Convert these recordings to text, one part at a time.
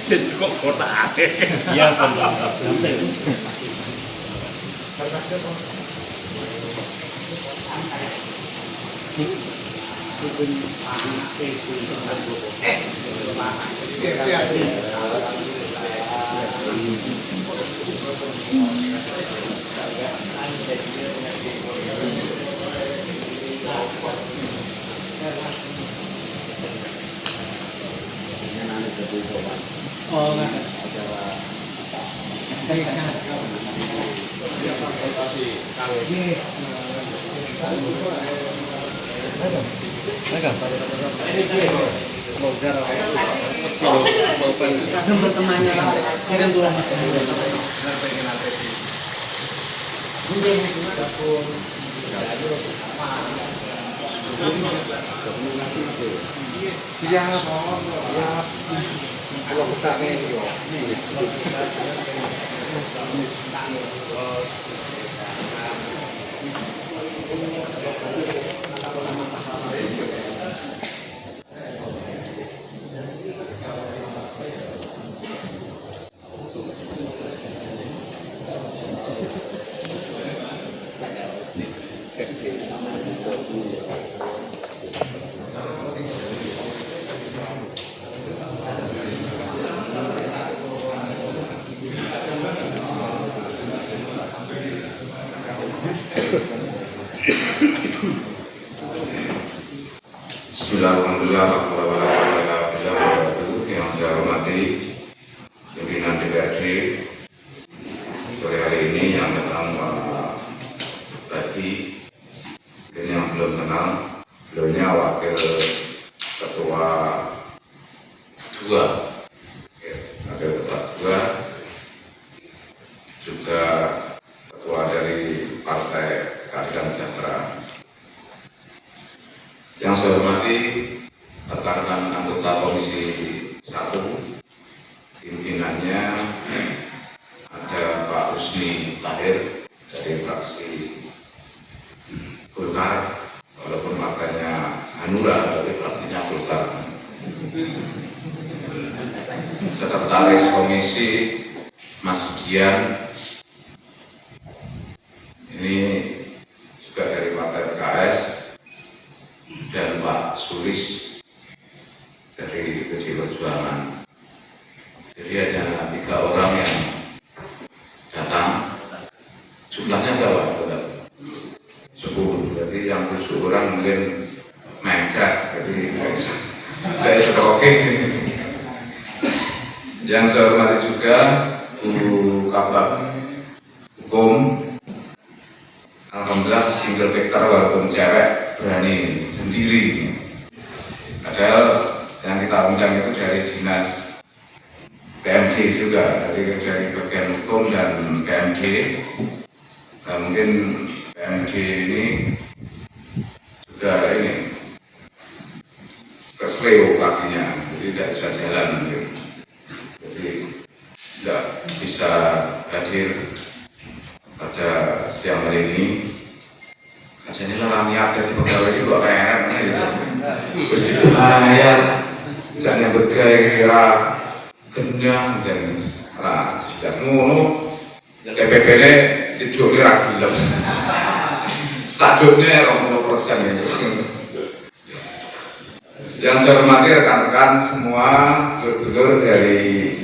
Sing kok kotake. Iya, sampai. Oh, enggak. Bisa. Kadang bertemannya kirim tulang siap, siap. Kalau kita nih, Bismillahirrahmanirrahim. Yang saya hormati pimpinan DPRD sore hari ini, yang datang Pak Badi, yang belum kenal, beliaunya wakil ketua dua, juga ketua dari Partai Keadilan Sejahtera. Yang saya hormati rekan-rekan anggota Komisi 1, pimpinannya ada Pak Rusni Tahir dari fraksi Golkar, walaupun partainya Hanura tapi fraksinya Golkar. Sekretaris Komisi Mas Dian, ini juga dari Partai PKS, dan Pak Sulis dari PDI Perjuangan. Jadi hanya 3 orang yang datang. Jumlahnya berapa? 10. Berarti yang 7 orang mungkin mencet. Jadi nggak bisa oke. Yang saya hormati juga Bu Kabak Hukum. Alhamdulillah single vector walaupun cewek berani sendiri. Padahal yang kita undang itu dari dinas PMD juga, dari bagian hukum dan PMD. Nah, mungkin PMD ini juga ini kesleo kakinya, jadi tidak bisa jalan. Jadi tidak bisa hadir pada siang hari ini. Jadi lah niat jadi pegawai juga keren gitu. Terus itu ya, misalnya bergaya kenyang dan sudah ngono. TPP-nya tidurnya ragu, stadionnya 20% itu. Yang saya hormati rekan-rekan semua, dulur-dulur dari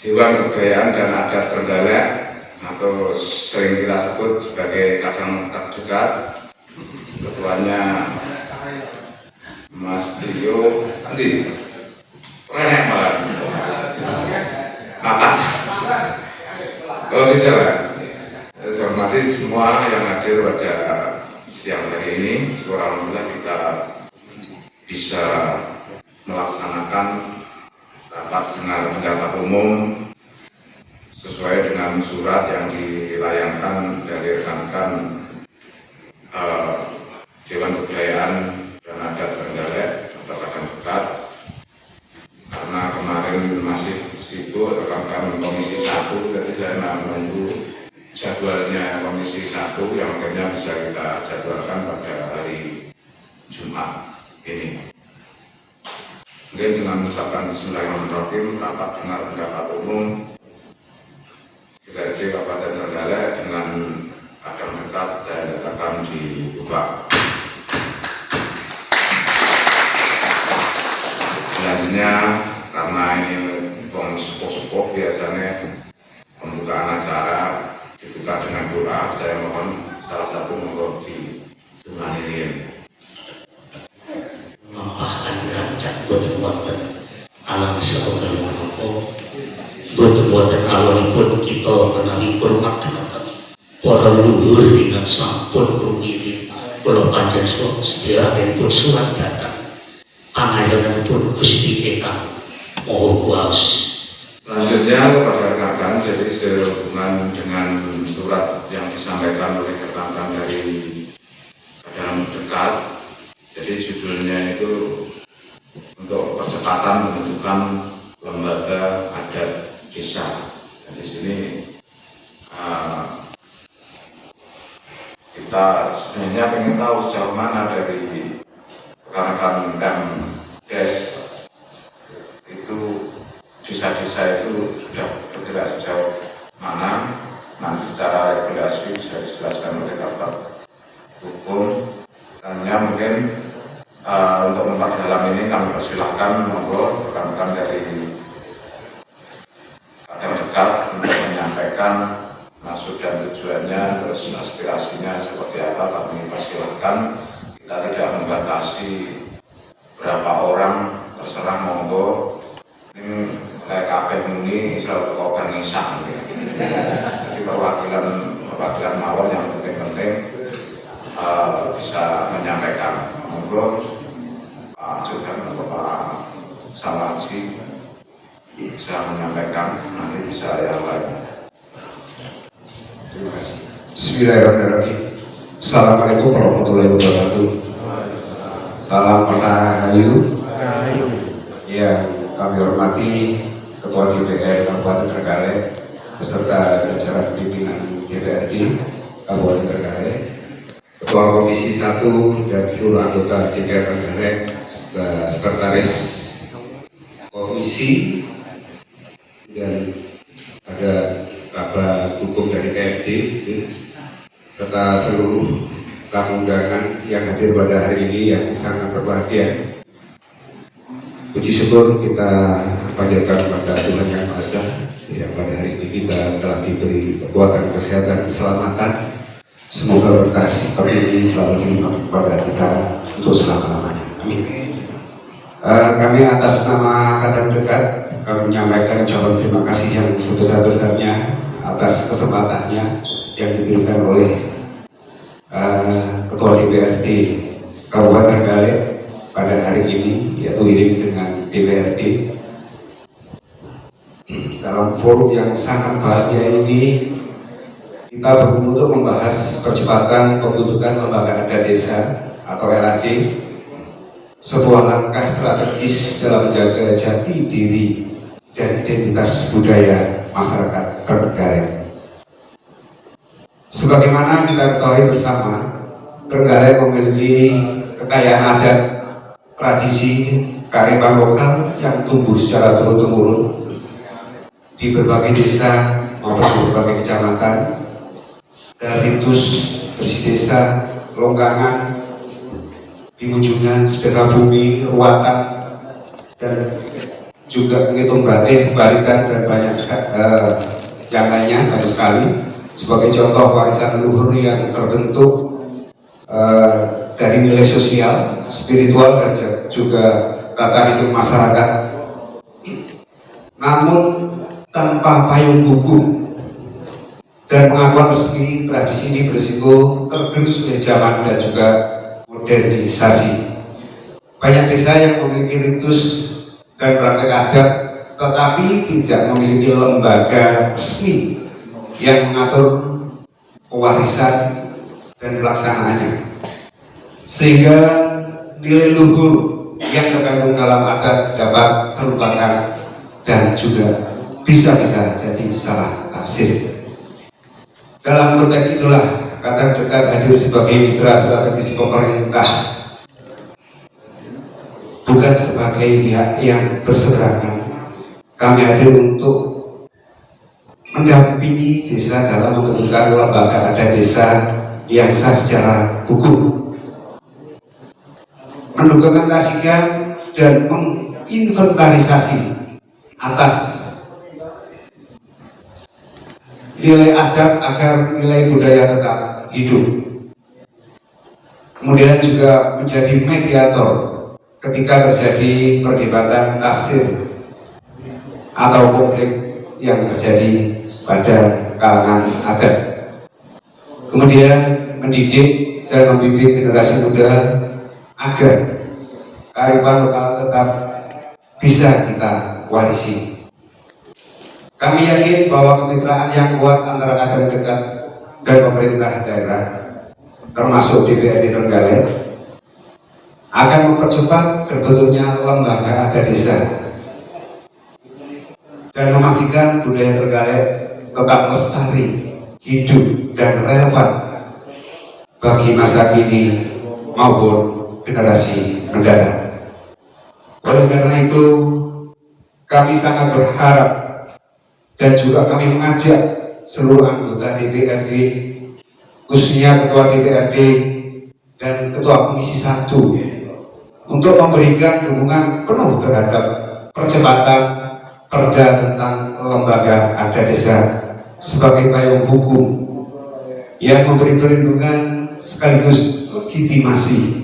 Dewan Kebudayaan dan Adat Trenggalek, atau sering kita sebut sebagai kadang terdekat. Ketuanya Mas Trio, nanti renek malah makan. Kalau bisa, saya hormati semua yang hadir pada siang hari ini. Alhamdulillah kita bisa melaksanakan rapat dengan pendapat umum sesuai dengan surat yang dilayangkan dari rekan-rekan Dewan Kebudayaan dan Adat Trenggalek atau Kadang Dekat, karena kemarin masih sibuk rekan-rekan Komisi 1, jadi saya menunggu jadwalnya Komisi 1 yang akhirnya bisa kita jadwalkan pada hari Jumat ini. Mungkin dengan mengucapkan Bismillahirrahmanirrahim, rapat dengar pendapat umum DPRD Kabupaten Trenggalek dengan Kadang Dekat saya nyatakan dibuka. Selanjutnya, karena ini sepuh-sepuh biasanya pembukaan acara dibuka dengan doa, saya mohon salah satu monggo di Tuhan memaafkan derajat boten wonten alam saha menapa boten wonten awanipun kita menawi kurmaksanaken para leluhur ingkang sampun rumiyin kula panjenengan sedherekaipun surat datang pangayolanipun Gusti ingkang Maha Kuwasa. Selanjutnya kepada rekan-rekan, jadi sehubungan dengan surat yang disampaikan oleh rekan-rekan dari Kadang Dekat, jadi judulnya itu untuk percepatan pembentukan lembaga adat desa. Dan di sini kita sebenarnya ingin tahu sejauh mana dari rekan-rekan Kemdes itu desa-desa itu sudah bergerak sejauh mana, nanti secara regulasi bisa dijelaskan oleh Kabak Hukum. Hanya mungkin untuk memperdalam ini kami persilahkan monggo rekan-rekan dari Kadang Dekat untuk menyampaikan maksud dan tujuannya, terus aspirasinya seperti apa. Kami persilahkan, kita tidak membatasi berapa orang, terserah monggo. Ini kayak KPM ini selalu organisasi, jadi perwakilan mawon yang penting-penting bisa menyampaikan. Monggo Pak Jodan atau Pak Sawansi bisa menyampaikan, nanti bisa yang lain. Terima kasih. Bismillahirrahmanirrahim. Assalamualaikum warahmatullahi wabarakatuh. Salam Rahayu. Yang kami hormati Ketua DPR Kabupaten Trenggalek beserta jajaran pimpinan DPRD Kabupaten Trenggalek, Ketua Komisi 1 dan seluruh anggota DPR Trenggalek, Sekretaris Komisi, dan ada Kabak Hukum dari KMD, serta seluruh tamu undangan yang hadir pada hari ini yang sangat berbahagia. Puji syukur kita panjatkan kepada Tuhan Yang Maha Esa yang pada hari ini kita telah diberi kekuatan, kesehatan, keselamatan. Semoga berkah seperti ini selalu dilimpahkan kepada kita untuk selama-lamanya. Amin. Kami atas nama Kadang Dekat kami menyampaikan ucapan terima kasih yang sebesar-besarnya atas kesempatannya yang diberikan oleh Ketua DPRD Kabupaten Trenggalek pada hari ini, yaitu iring dengan DPRD dalam forum yang sangat bahagia ini. Kita berkumpul untuk membahas percepatan pembentukan lembaga adat desa atau LAD, sebuah langkah strategis dalam menjaga jati diri dan identitas budaya masyarakat Trenggalek. Sebagaimana kita ketahui bersama, Trenggalek memiliki kekayaan adat, tradisi, kearifan lokal yang tumbuh secara turun-temurun di berbagai desa maupun berbagai kecamatan, dari ritus bersih desa, Longgangan, Pimujungan, Sepetabumi, Ruatan, dan juga Ngitung Batik, Baritan, dan banyak yang lainnya, banyak sekali. Sebagai contoh warisan leluhur yang terbentuk dari nilai sosial, spiritual, dan juga tata hidup masyarakat, namun tanpa payung hukum dan pengakuan resmi. Tradisi ini berisiko tergerus oleh zaman dan juga modernisasi. Banyak desa yang memiliki ritus dan praktek adat tetapi tidak memiliki lembaga resmi yang mengatur pewarisan dan pelaksanaannya, sehingga nilai luhur yang terkandung dalam adat dapat terlupakan dan juga bisa-bisa jadi salah tafsir. Dalam konteks itulah kata dekat hadir sebagai mitra strategis pemerintah, bukan sebagai pihak yang berseberangan. Kami hadir untuk mendampingi desa dalam membentukkan lembaga adat desa yang sah secara hukum, mendokumentasikan dan menginventarisasi atas nilai adat agar nilai budaya tetap hidup. Kemudian juga menjadi mediator ketika terjadi perdebatan tafsir atau konflik yang terjadi pada kalangan adat. Kemudian mendidik dan membimbing generasi muda agar kearifan lokal tetap bisa kita warisi. Kami yakin bahwa kemitraan yang kuat antara kader dekat dan pemerintah daerah, termasuk DPRD Trenggalek, akan mempercepat terbentuknya lembaga adat desa dan memastikan budaya Trenggalek tetap lestari, hidup, dan relevan bagi masa kini maupun generasi mendatang. Oleh karena itu, kami sangat berharap dan juga kami mengajak seluruh anggota DPRD, khususnya Ketua DPRD dan Ketua Komisi 1, untuk memberikan dukungan penuh terhadap percepatan Perda tentang lembaga adat desa sebagai payung hukum yang memberi perlindungan sekaligus legitimasi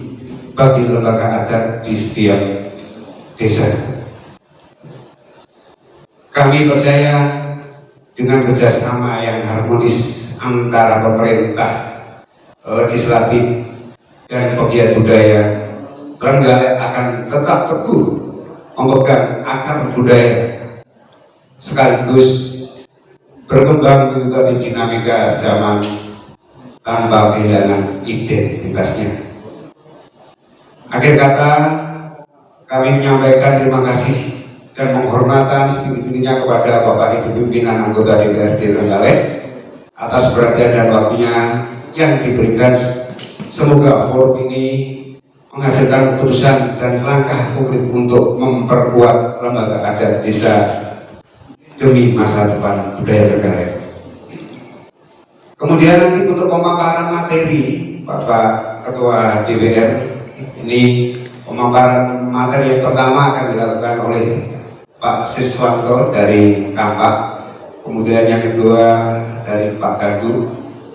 bagi lembaga adat di setiap desa. Kami percaya dengan kerjasama yang harmonis antara pemerintah, legislatif, dan pegiat budaya, Trenggalek akan tetap teguh memegang akar budaya sekaligus berkembang mengikuti dinamika zaman tanpa kehilangan identitasnya. Akhir kata, kami menyampaikan terima kasih dan penghormatan setinggi-tingginya kepada Bapak Ibu pimpinan anggota DPRD Trenggalek atas perhatian dan waktunya yang diberikan. Semoga forum ini menghasilkan keputusan dan langkah konkret untuk memperkuat lembaga adat desa demi masa depan budaya Trenggalek. Kemudian nanti untuk pemaparan materi, Bapak Ketua DPR, ini pemaparan materi yang pertama akan dilakukan oleh Pak Siswanto dari Kampak, kemudian yang kedua dari Pak Gagu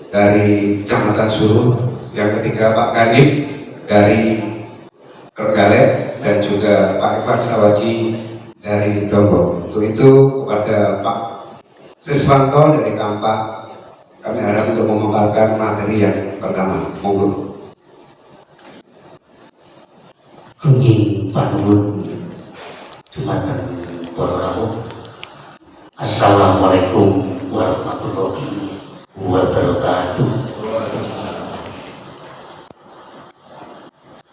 dari Kecamatan Suruh, yang ketiga Pak Ganip dari Trenggalek, dan juga Pak Iwan Sawaji dari Dombo. Untuk itu kepada Pak Siswanto dari Kampak, kami harap untuk memaparkan materi yang pertama. Monggo. Kenging panuwun dumateng para rawuh. Assalamualaikum warahmatullahi wabarakatuh.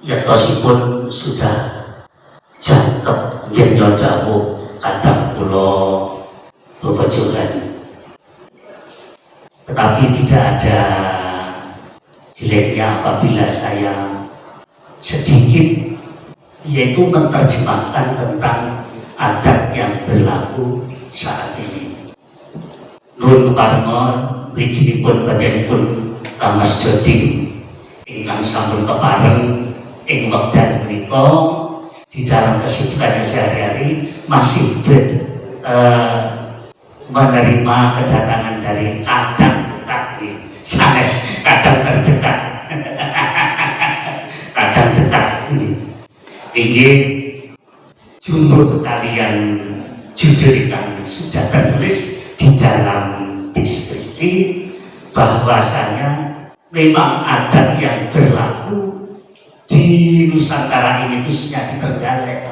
Yaktosipun sudah jangkep nggih dawuh kadang kula bebejogan. Tetapi tidak ada jeleknya apabila saya sedikit yaitu menerjemahkan tentang adat yang berlaku saat ini. Nuhun keparenga mriginipun badanipun Kang Mas Dodi ingkang sampun kepareng ing wekdal menika di dalam kesibukan sehari-hari masih menerima kedatangan dari kadang dekat, sanes kadang terdekat, kadang dekat ini. Inggih jumbo kalian judul yang sudah tertulis di dalam deskripsi bahwasanya memang adat yang berlaku di Nusantara ini, khususnya di Trenggalek,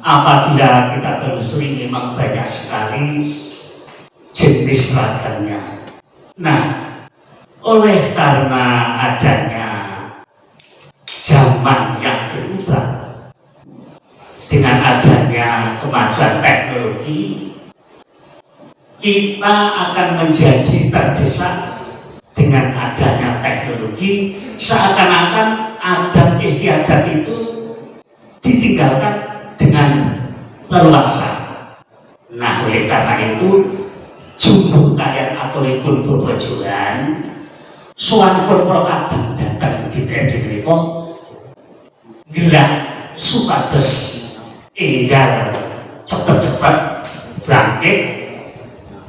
apabila kita telusuri memang banyak sekali jenis ragamnya. Nah, oleh karena adanya zaman yang berubah, dengan adanya kemajuan teknologi, kita akan menjadi terdesak dengan adanya teknologi, seakan-akan adat istiadat itu ditinggalkan dengan leluasa. Nah, oleh karena itu jumbo kalian aturipun bobojoan suwanipun prokadang datang di DPRD menika gerak supados enggal cepet-cepet bangkit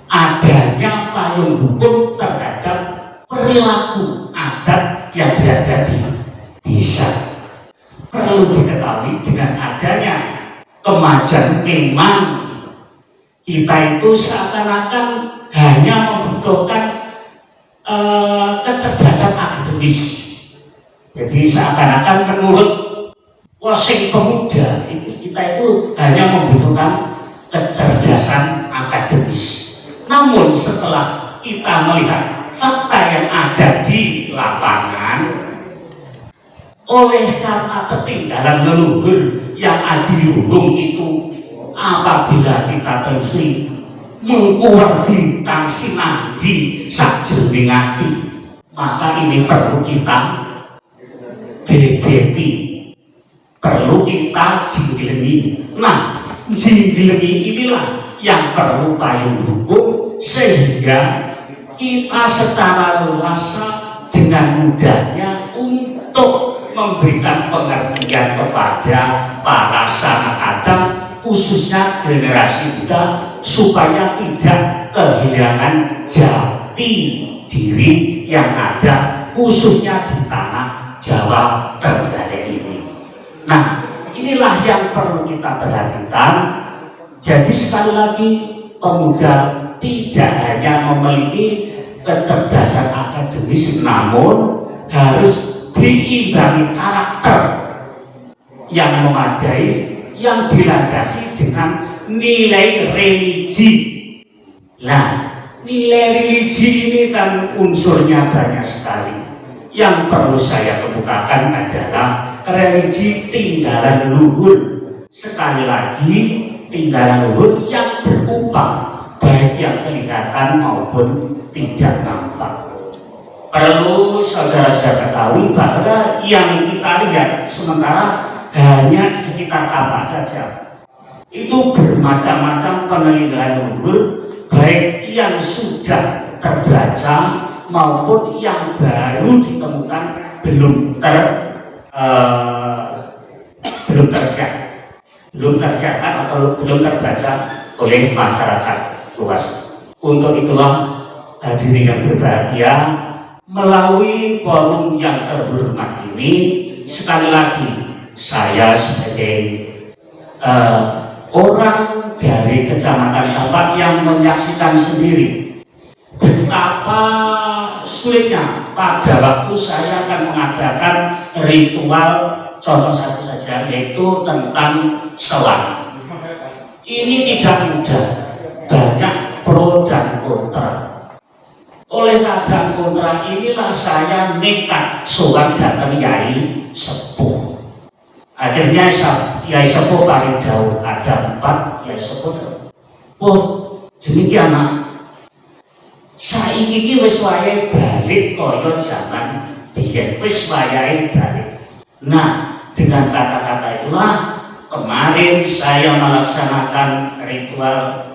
adanya payung hukum terhadap perilaku adat yang berada di desa. Perlu diketahui dengan adanya kemajuan memang kita itu seakan-akan hanya membutuhkan kecerdasan akademis. Jadi seakan-akan menurut wasing pemuda kita itu hanya membutuhkan kecerdasan akademis. Namun setelah kita melihat fakta yang ada di lapangan, oleh karena ketinggalan leluhur yang adiluhung itu, apabila kita telusuri mengkuwergi kang sinandi sajroning ati, maka ini perlu kita bebepi, perlu kita jinglengi. Nah, jinglengi inilah yang perlu payung hukum, sehingga kita secara leluasa dengan mudahnya untuk memberikan pengertian kepada para sanak adam, khususnya generasi muda, supaya tidak kehilangan jati diri yang ada khususnya di tanah Jawa Trenggalek ini. Nah, inilah yang perlu kita perhatikan. Jadi sekali lagi, pemuda tidak hanya memiliki kecerdasan akademis, namun harus diimbangi karakter yang memadai, yang dilandasi dengan nilai religi. Nah, nilai religi ini kan unsurnya banyak sekali. Yang perlu saya kemukakan adalah religi tinggalan leluhur. Sekali lagi, tinggalan leluhur yang berkembang, baik yang kelihatan maupun tidak nampak. Perlu saudara-saudara ketahui bahwa yang kita lihat sementara hanya di sekitar kamar saja, itu bermacam-macam penelitian leluhur, baik yang sudah terbaca maupun yang baru ditemukan belum tersiapkan atau belum terbaca oleh masyarakat luas. Untuk itulah hadirin yang berbahagia, melalui forum yang terhormat ini, sekali lagi saya sebagai orang dari Kecamatan Kapak yang menyaksikan sendiri betapa sulitnya pada waktu saya akan mengadakan ritual, contoh satu saja, yaitu tentang selang. Ini tidak mudah, banyak pro dan kontra. Oleh keadaan kontra inilah saya nekat sowan datang Yai Sepuh. Akhirnya Yai Sepuh paling jauh, ada 4 Yai Sepuh. Oh, jeniki anak, saiki iki wis wayahe balik kaya zaman biyen, wis wayahe balik. Nah, dengan kata-kata itulah kemarin saya melaksanakan ritual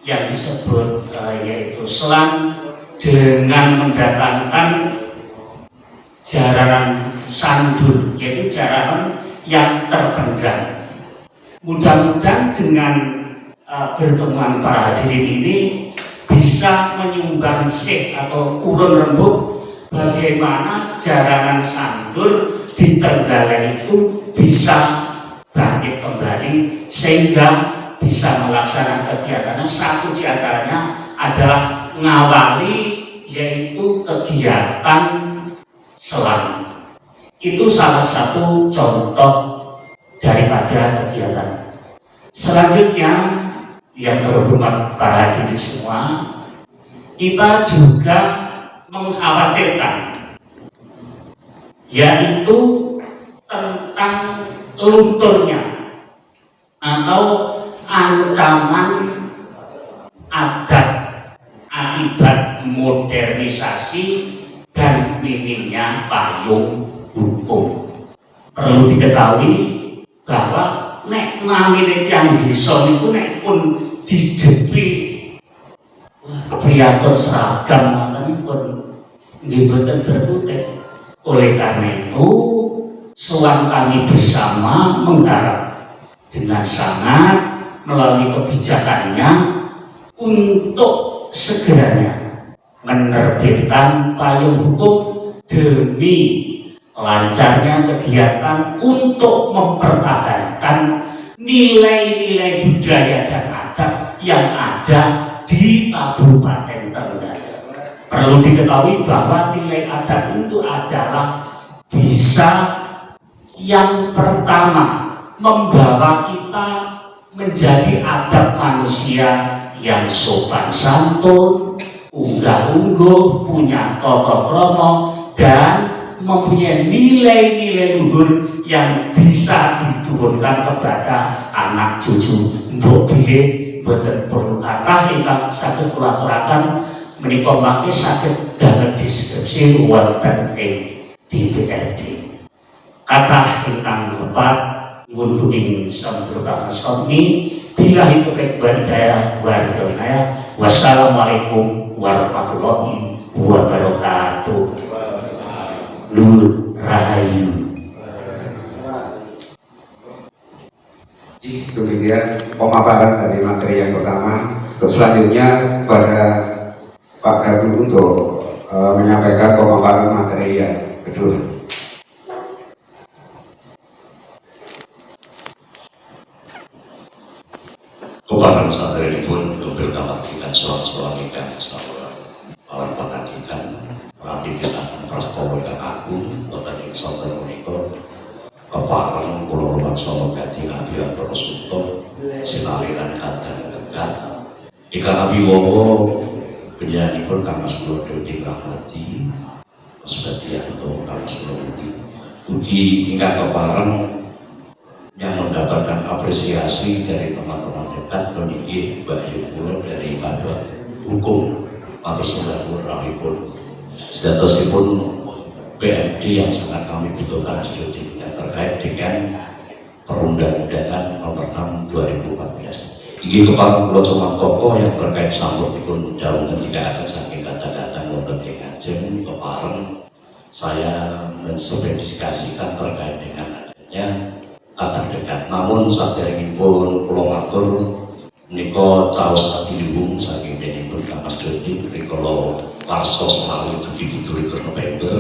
yang disebut yaitu selang, dengan mendatangkan jaranan sandur, yaitu jaranan yang terpendam. Mudah-mudahan dengan pertemuan para hadirin ini bisa menyumbang sih atau urun rembuk bagaimana jaranan sandur di Trenggalek itu bisa bangkit kembali, sehingga bisa melaksanakan kegiatannya. Satu di antaranya adalah ngawali, yaitu kegiatan selang. Itu salah satu contoh daripada kegiatan. Selanjutnya, yang terhormat para hadirin semua, kita juga mengkhawatirkan, yaitu tentang lunturnya atau ancaman adat akibat modernisasi dan minimnya payung hukum. Perlu diketahui bahwa nek namine tiyang desa niku nek pun dijepi priatur seragam ngoten nggih boten berkutik. Oleh karena itu, sowan kami bersama mengharap dengan sangat melalui kebijakannya untuk segeranya menerbitkan payung hukum demi lancarnya kegiatan untuk mempertahankan nilai-nilai budaya dan adat yang ada di Kabupaten Trenggalek. Perlu diketahui bahwa nilai adat itu adalah bisa yang pertama membawa kita menjadi adab manusia yang sopan santun, unggah-ungguh, punya tata krama, dan mempunyai nilai-nilai luhur yang bisa diturunkan kepada anak cucu. Untuk bilih boten perlu kathah ingkang saged kula aturaken menika mangke saged damel deskripsi wonten ing DPRD. Kathah ingkang lepat nyuwun kuning sampuraken sami billahi taufiq wal hidayah wa hidayah. Wassalamualaikum warahmatullahi wabarakatuh. Nur Rahayu. Demikian pemaparan dari materi yang pertama. Untuk selanjutnya pada Pak Gagu untuk menyampaikan pemaparan materi yang kedua. Kebaran sadari pun berkawatikan seorang-seorang ikan sahabat awan pengajikan rapi pisahan prastowo ikan agung boten ing sabar menika kepareng kula laksana kanthi Nabi Antara Suto sinaliran kadang dekat ikan abiwowo penyanipun Kang Mas Brodo dirahmati Mas Badianto Kang Mas Brodo ugi ingkang kepareng yang mendapatkan apresiasi dari teman-teman dekat meniki Bayu Pulau dari Badan Hukum atau Sumber Rahipun statusipun PMD yang sangat kami butuhkan yang terkait dengan perundang-undangan nomor 6 2014. Ini kepareng kula cuma toko yang terkait sambutipun daun ketika akan saking kata-kata wonten ing ajeng kepareng saya menspesifikasikan terkait dengan adanya akan dekat. Namun saderengipun kula matur menika caos adiluhung saking denipun Kang Mas Dodi rikala warsa selawi 17 November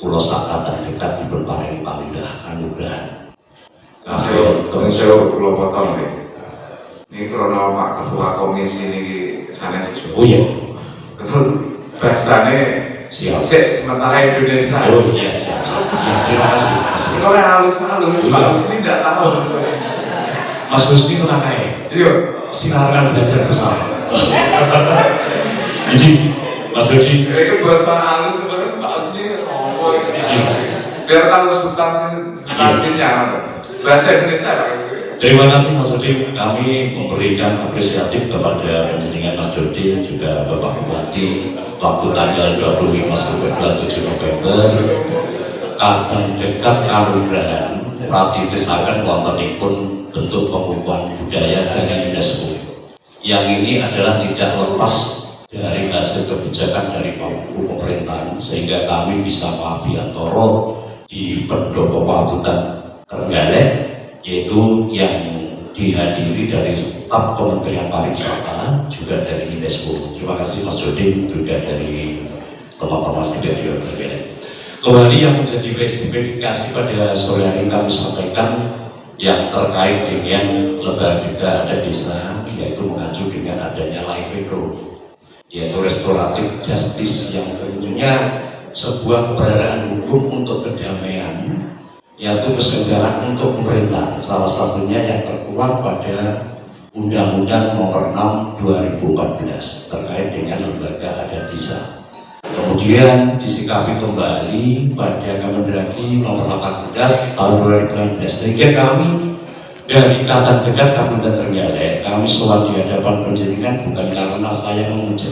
kula sakatan dekat dipun paringi pamindhah anugrah. Saya kula potong nih. Ini krono Pak Ketua Komisi niki sanes. Oh iya. Terus bahasane siap. Sementara Indonesia. Oh iya siap. Terima kasih. Kalau yang halus-halus, Pak Husni tidak tahu. Mas Husni menangkai. Iya. Silakan belajar bersama. Izin, Mas Husni. Itu bahasa halus sebenarnya Pak Husni ngomong itu. Biar tahu substansinya. Bahasa Indonesia Pak. Terima kasih Mas Dodi, kami memberikan apresiatif kepada penjaringan Mas Dodi juga Bapak Bupati waktu tanggal 25-27 November akan dekat kanugrahan ratifisaken wontenipun bentuk pengukuhan budaya dari UNESCO. Yang ini adalah tidak lepas dari hasil kebijakan dari pemerintahan sehingga kami bisa mabiantoro di Pendopo Kabupaten Trenggalek yaitu yang dihadiri dari staf Kementerian Pariwisata juga dari UNESCO. Terima kasih Mas Dodi juga dari teman-teman juga di Trenggalek. Kembali yang menjadi spesifikasi pada sore hari kami sampaikan yang terkait dengan lembaga ada desa yaitu mengacu dengan adanya live metro yaitu restoratif justice yang tentunya sebuah keberadaan hukum untuk kedamaian yaitu kesenggaraan untuk pemerintah. Salah satunya yang tertuang pada Undang-Undang Nomor 6 2014 terkait dengan lembaga adat desa. Kemudian disikapi kembali pada Kemendagri Nomor 18 tahun 2019, sehingga kami dari Ikatan Dekat Kabupaten Trenggalek, kami soal di hadapan penjenengan bukan karena saya memuja,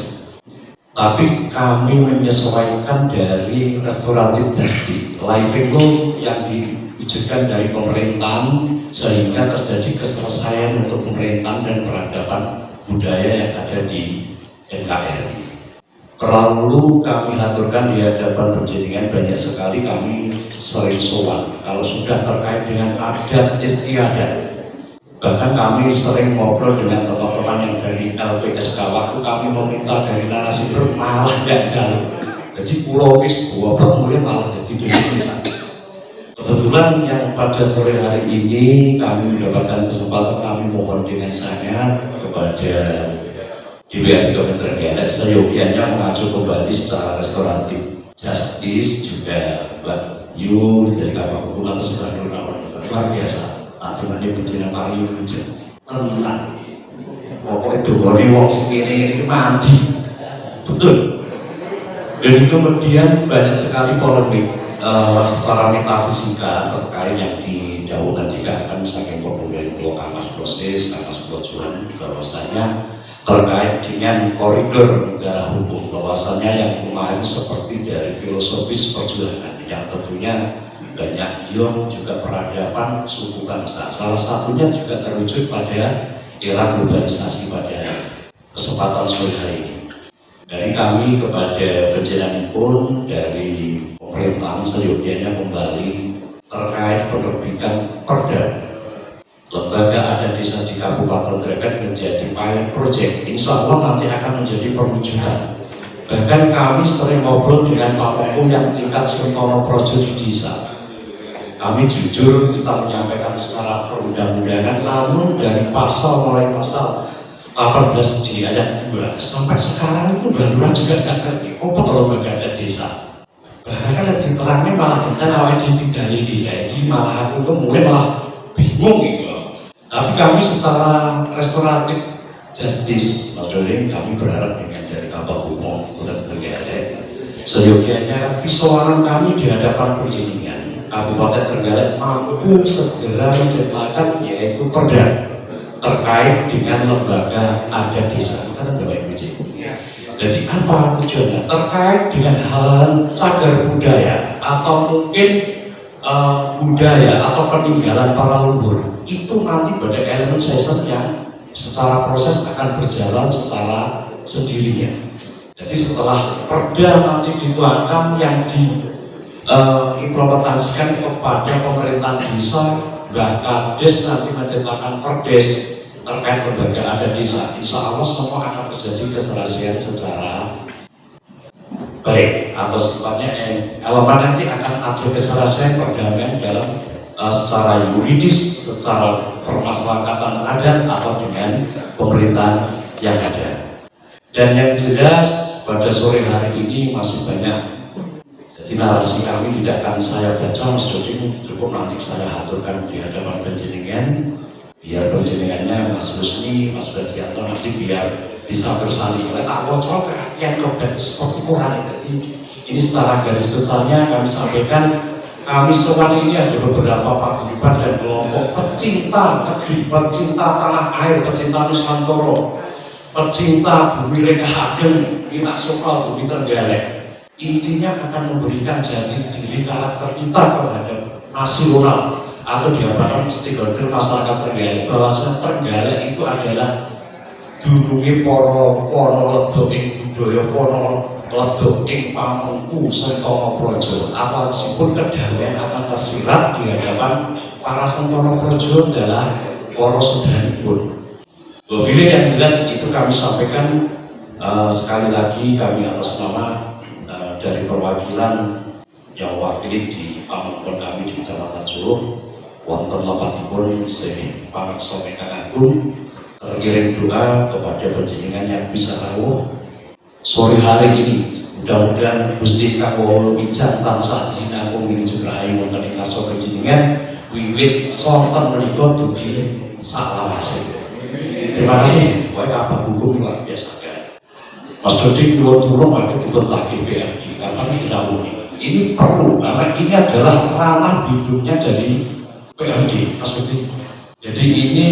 tapi kami menyesuaikan dari restoratif justice life itu yang diwujudkan dari pemerintahan, sehingga terjadi keselesaian untuk pemerintahan dan peradaban budaya yang ada di NKRI. Perlu kami aturkan di hadapan penjenengan, banyak sekali kami sering soal kalau sudah terkait dengan adat istiadat. Bahkan kami sering ngobrol dengan teman-teman yang dari LPSK, waktu kami meminta dari narasumber malah nggak jalur. Jadi pulau wis buah mulai malah jadi desa. Kebetulan yang pada sore hari ini kami mendapatkan kesempatan, kami mohon dengan sangat kepada DPRD Kabupaten Trenggalek seyogianya mengacu kembali secara restoratif justice, juga Mbak Yu dari Kapal Hukum atau sudah luar biasa. Aturannya berjalan pari tenang. Pokoknya dogoni wong segini mandi, betul. Dan kemudian banyak sekali polemik secara metafisika terkait yang didahulukan dikatakan misalnya populer Kamas proses, Kamas pelojuan, bahwasanya terkait dengan koridor negara hukum, bahwasanya yang kemarin seperti dari filosofis perjuangan yang tentunya banyak ion juga peradaban suku bangsa. Salah satunya juga terwujud pada era globalisasi pada kesempatan sore hari ini. Dari kami kepada penjenengan pun dari pemerintahan seyogianya kembali terkait penerbitan perda lembaga adat desa di Kabupaten Trenggalek menjadi pilot project. Insya Allah nanti akan menjadi perwujudan. Bahkan kami sering ngobrol dengan Pak Pemku yang tingkat Sentono Projo di desa. Kami jujur kita menyampaikan secara perundang-undangan, namun dari mulai pasal 18 di ayat 2 sampai sekarang itu Balura juga nggak ngerti apa lembaga adat desa. Bahkan lebih terangnya malah kita awal didalili, jadi malah aku mulai malah bingung gitu. Tapi kami secara restoratif justice, maksudnya kami berharap dengan dari Kapal Hukum dan Trenggalek seyogianya visualan kami di hadapan penjenengan Kabupaten Trenggalek mampu segera menciptakan yaitu perda terkait dengan lembaga adat desa. Kita tidak baik jadi apa tujuannya? Terkait dengan hal cagar budaya atau mungkin budaya atau peninggalan para leluhur, itu nanti pada elemen season yang secara proses akan berjalan secara sendirinya. Jadi setelah perda nanti dituangkan yang diimplementasikan kepada pemerintahan desa, bahkan Kades nanti menciptakan perdes terkait lembaga adat desa. Insya Allah semua akan terjadi keserasian secara baik atau sifatnya elemen nanti akan ada keserasian perdamaian dalam secara yuridis, secara permasyarakatan adat atau dengan pemerintahan yang ada. Dan yang jelas pada sore hari ini masih banyak. Jadi narasi kami tidak akan saya baca, Mas Dodi, cukup nanti saya aturkan di hadapan penjenengan, biar penjenengannya Mas Rusni, Mas Badianto nanti biar bisa bersanding. Tak bocor perhatian dan seperti Quran. Jadi ini secara garis besarnya kami sampaikan, kami soal ini ada beberapa paguyuban dan kelompok pecinta negeri, pecinta tanah air, pecinta Nusantara, pecinta bumi Reka Ageng, Minak Sokal, bumi Trenggalek. Intinya akan memberikan jati diri karakter kita terhadap nasional atau di hadapan stakeholder masyarakat Trenggalek, bahwa Trenggalek itu adalah dununge para ledok ing budaya, para ledok ing pamengku Sentono Projo. Apapun kedamaian akan tersirat di hadapan para Sentono Projo adalah para saudaripun. Bila yang jelas itu kami sampaikan sekali lagi kami atas nama dari perwakilan yang wakili di pamengkon kami di Kecamatan Juruh, wonten lepatipun Syekh Pangreksa Ingkang Agung, terkirim doa kepada panjenengan yang bisa rawuh sore hari ini. Mudah-mudahan Gusti Kang Wolo Wijan tansah jinakung minjuk rahayu wonten ing ngarsa panjenengan panjenengan wiwit sonten menika dugi salawase. Terima kasih. Wae kabar hukum luar biasa kan. Mas Dodi dua turun waktu dipun tahkik PRD karena tidak mungkin. Ini perlu karena ini adalah ranah hidupnya dari PRD Mas Dodi. Jadi ini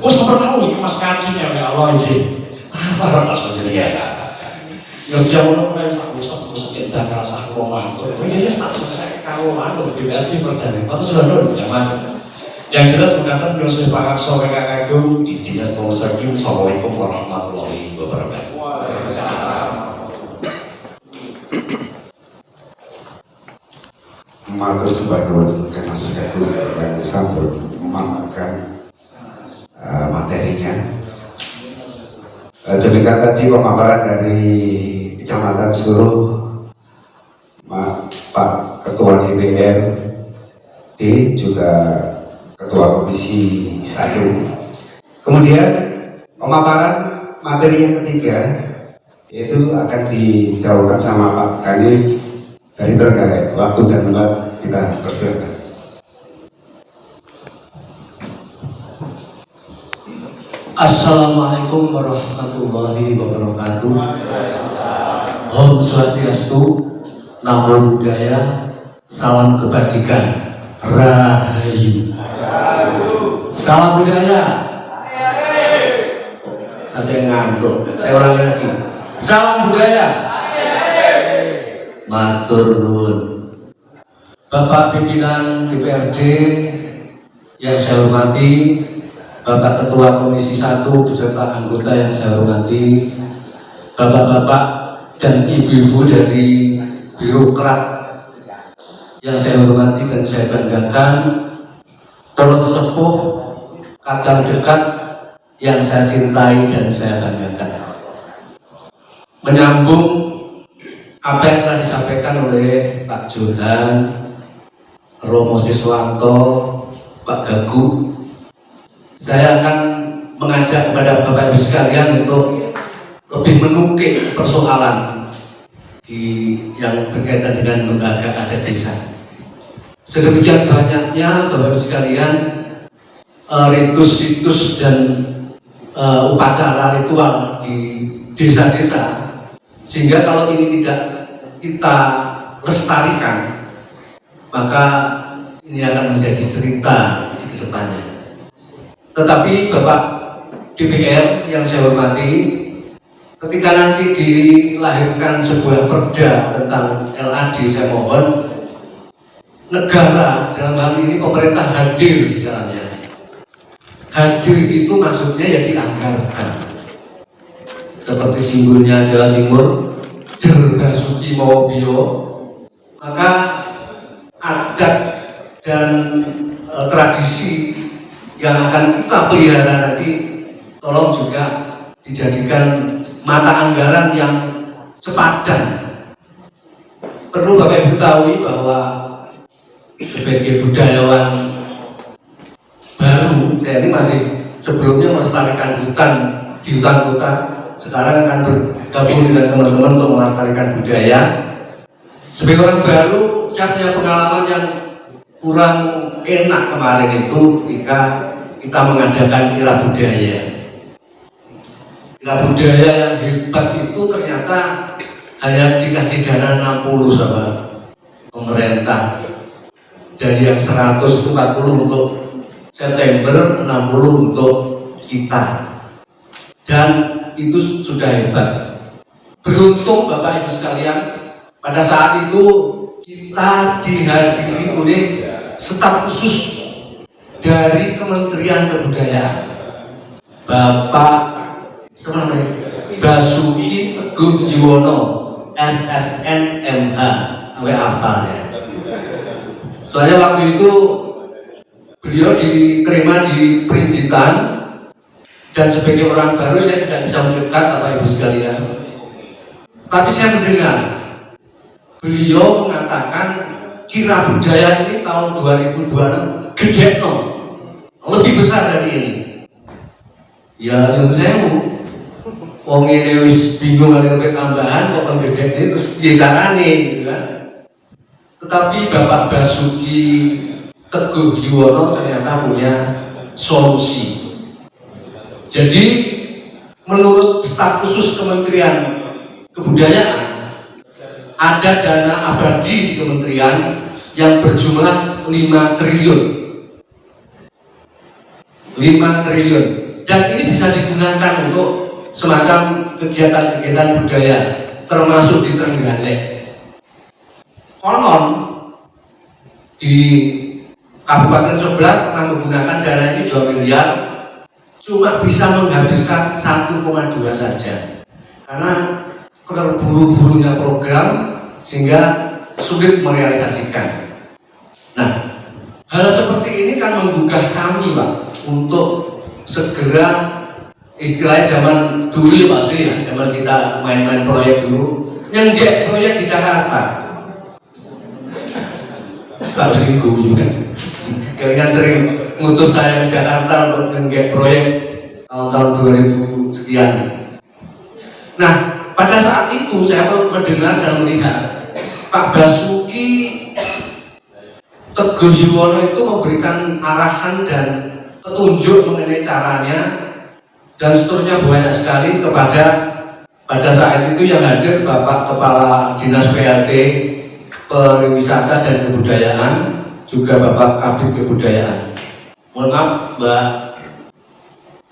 oh sampai tahu ini Mas Kacinya ya Allah ini apa Mas Dodi ya. Kerja mulai sak sekian rasa romantis. Ini dia tak selesai kalau anu PRD berdiri. Tapi sudah dulu ya Mas. Yang jelas mengatakan Yosef Pak Akso PKK itu Dinas Komisaris. Assalamualaikum warahmatullahi wabarakatuh. Matur sebagai karena sekali yang bisa memaparkan materinya. Demikian tadi pemaparan dari Kecamatan Suruh Pak Ketua DPRD juga Ketua Komisi 1. Kemudian pemaparan materi yang ketiga yaitu akan didahulukan sama Pak Kani dari Trenggalek. Waktu dan tempat kita persilakan. Assalamualaikum warahmatullahi wabarakatuh. Om Swastiastu, Namo Buddhaya, salam kebajikan, Rahayu. Salam budaya. Ada yang ngantuk. Saya ulangi lagi. Salam budaya. Matur nuwun. Bapak pimpinan DPRD yang saya hormati, Bapak Ketua Komisi 1 beserta anggota yang saya hormati, Bapak-bapak dan ibu-ibu dari birokrat yang saya hormati dan saya banggakan, para sesepuh kadang dekat yang saya cintai dan saya banggakan. Menyambung apa yang telah disampaikan oleh Pak Johan, Romo Siswanto, Pak Gagu, saya akan mengajak kepada Bapak Ibu sekalian untuk lebih menukik persoalan yang berkaitan dengan lembaga adat desa. Sedemikian banyaknya Bapak Ibu sekalian ritus-ritus dan upacara ritual di desa-desa, sehingga kalau ini tidak kita lestarikan, maka ini akan menjadi cerita di depannya. Tetapi Bapak DPR yang saya hormati, ketika nanti dilahirkan sebuah perda tentang LAD, saya mohon negara dalam hal ini pemerintah hadir di dalamnya. Hadir itu maksudnya ya dianggarkan. Seperti simbolnya Jawa Timur, Jer Basuki Mawabio, maka adat dan tradisi yang akan kita pelihara nanti tolong juga dijadikan mata anggaran yang sepadan. Perlu Bapak Ibu ketahui bahwa sebagai budayawan baru, saya ini masih sebelumnya melestarikan hutan di hutan kota, sekarang akan bergabung dengan teman-teman untuk melestarikan budaya. Sebagai orang baru, saya punya pengalaman yang kurang enak kemarin itu ketika kita mengadakan kira budaya. Kira budaya yang hebat itu ternyata hanya dikasih dana 60 sama pemerintah. Dari yang 100 itu 40 untuk September, 60 untuk kita. Dan itu sudah hebat. Beruntung Bapak Ibu sekalian, pada saat itu kita dihadiri oleh staf khusus dari Kementerian Kebudayaan, Bapak Basuki Teguh Jiwono, SSN MH, apa ya? Soalnya waktu itu beliau diterima di Perintitan, dan sebagai orang baru saya tidak bisa mendekat Bapak Ibu sekalian. Tapi saya mendengar beliau mengatakan kira budaya ini tahun 2026 gede no, lebih besar dari ini. Ya yang saya wong ini wis bingung ada tambahan kok gede ini terus bicara nih, gitu kan? tetapi Bapak Basuki Teguh Yuwono ternyata punya solusi. Jadi menurut staf khusus Kementerian Kebudayaan, ada dana abadi di kementerian yang berjumlah 5 triliun. 5 triliun. Dan ini bisa digunakan untuk semacam kegiatan-kegiatan budaya, termasuk di Trenggalek. Konon di kabupaten sebelah menggunakan dana ini 2 miliar, cuma bisa menghabiskan 1,2 saja karena terburu-burunya program sehingga sulit merealisasikan. Nah, hal seperti ini kan menggugah kami, Pak, untuk segera, istilahnya zaman dulu ya Pak Sri, ya, zaman kita main-main proyek dulu, nyenggek proyek di Jakarta. Pak Sri guyu kan, kalian sering ngutus saya ke Jakarta untuk nyenggek proyek tahun-tahun 2000 sekian. Nah, pada saat itu saya mendengar dan melihat Pak Basuki Teguh Yuwono itu memberikan arahan dan petunjuk mengenai caranya dan seterusnya banyak sekali kepada pada saat itu yang hadir Bapak Kepala Dinas PLT Pariwisata dan Kebudayaan, juga Bapak Kabid Kebudayaan. Mohon maaf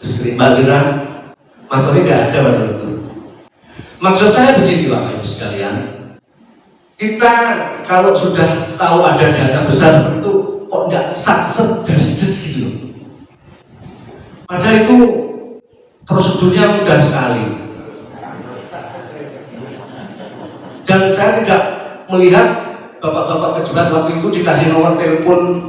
Mbak Ira, Mas Tony nggak ada pada itu. Maksud saya begini Bapak Ibu sekalian, kita kalau sudah tahu ada dana besar seperti itu, kok nggak satset dasdes gitu. Padahal itu prosedurnya mudah sekali. Dan saya tidak melihat bapak-bapak pejabat waktu itu dikasih nomor telepon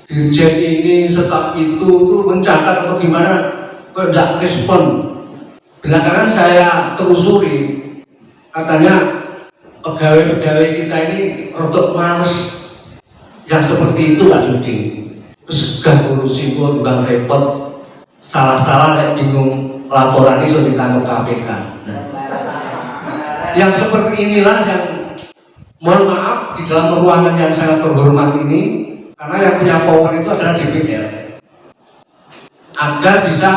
dirjen ini, staf itu mencatat atau gimana, tidak respon. Belakangan saya telusuri, katanya pegawai-pegawai kita ini rotok males yang seperti itu Pak Duding. Terus gak ngurusi itu timbang repot, salah-salah kayak bingung laporan itu ditangkap KPK. Nah, yang seperti inilah yang mohon maaf di dalam ruangan yang sangat terhormat ini, karena yang punya power itu adalah DPR, agar bisa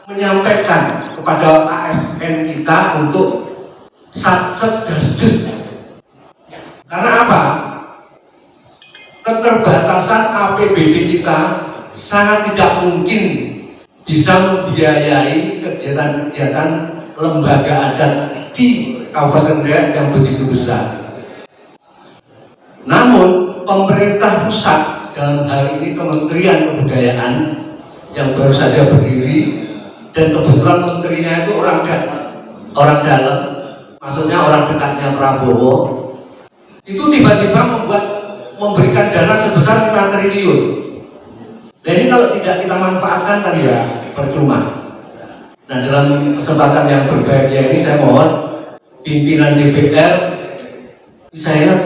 menyampaikan kepada ASN kita untuk satset dasdes. Karena apa? Keterbatasan APBD kita sangat tidak mungkin bisa membiayai kegiatan-kegiatan lembaga adat di Kabupaten Riau yang begitu besar. Namun pemerintah pusat dalam hal ini Kementerian Kebudayaan yang baru saja berdiri, dan kebetulan menterinya itu orang dalam, maksudnya orang dekatnya Prabowo, itu tiba-tiba memberikan dana sebesar 5 triliun. Nah ini kalau tidak kita manfaatkan kan ya percuma. Nah dalam kesempatan yang berbahagia ini saya mohon pimpinan DPR,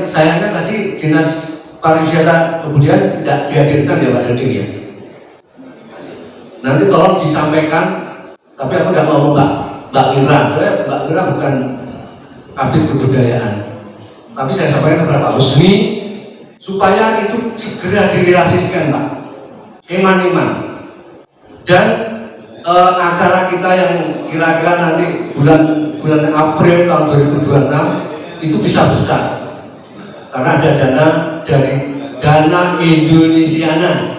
sayangnya tadi Dinas Pariwisata Kebudayaan tidak dihadirkan ya Pak Deding ya. Nanti tolong disampaikan. Tapi aku tidak mau Mbak Ira, Mbak Ira bukan Kabid Kebudayaan. Tapi saya sampaikan kepada Pak Husni supaya itu segera direalisasikan Pak. Eman-eman. Dan acara kita yang kira-kira nanti bulan April tahun 2026 itu bisa besar. Karena ada dana dari Dana Indonesiana.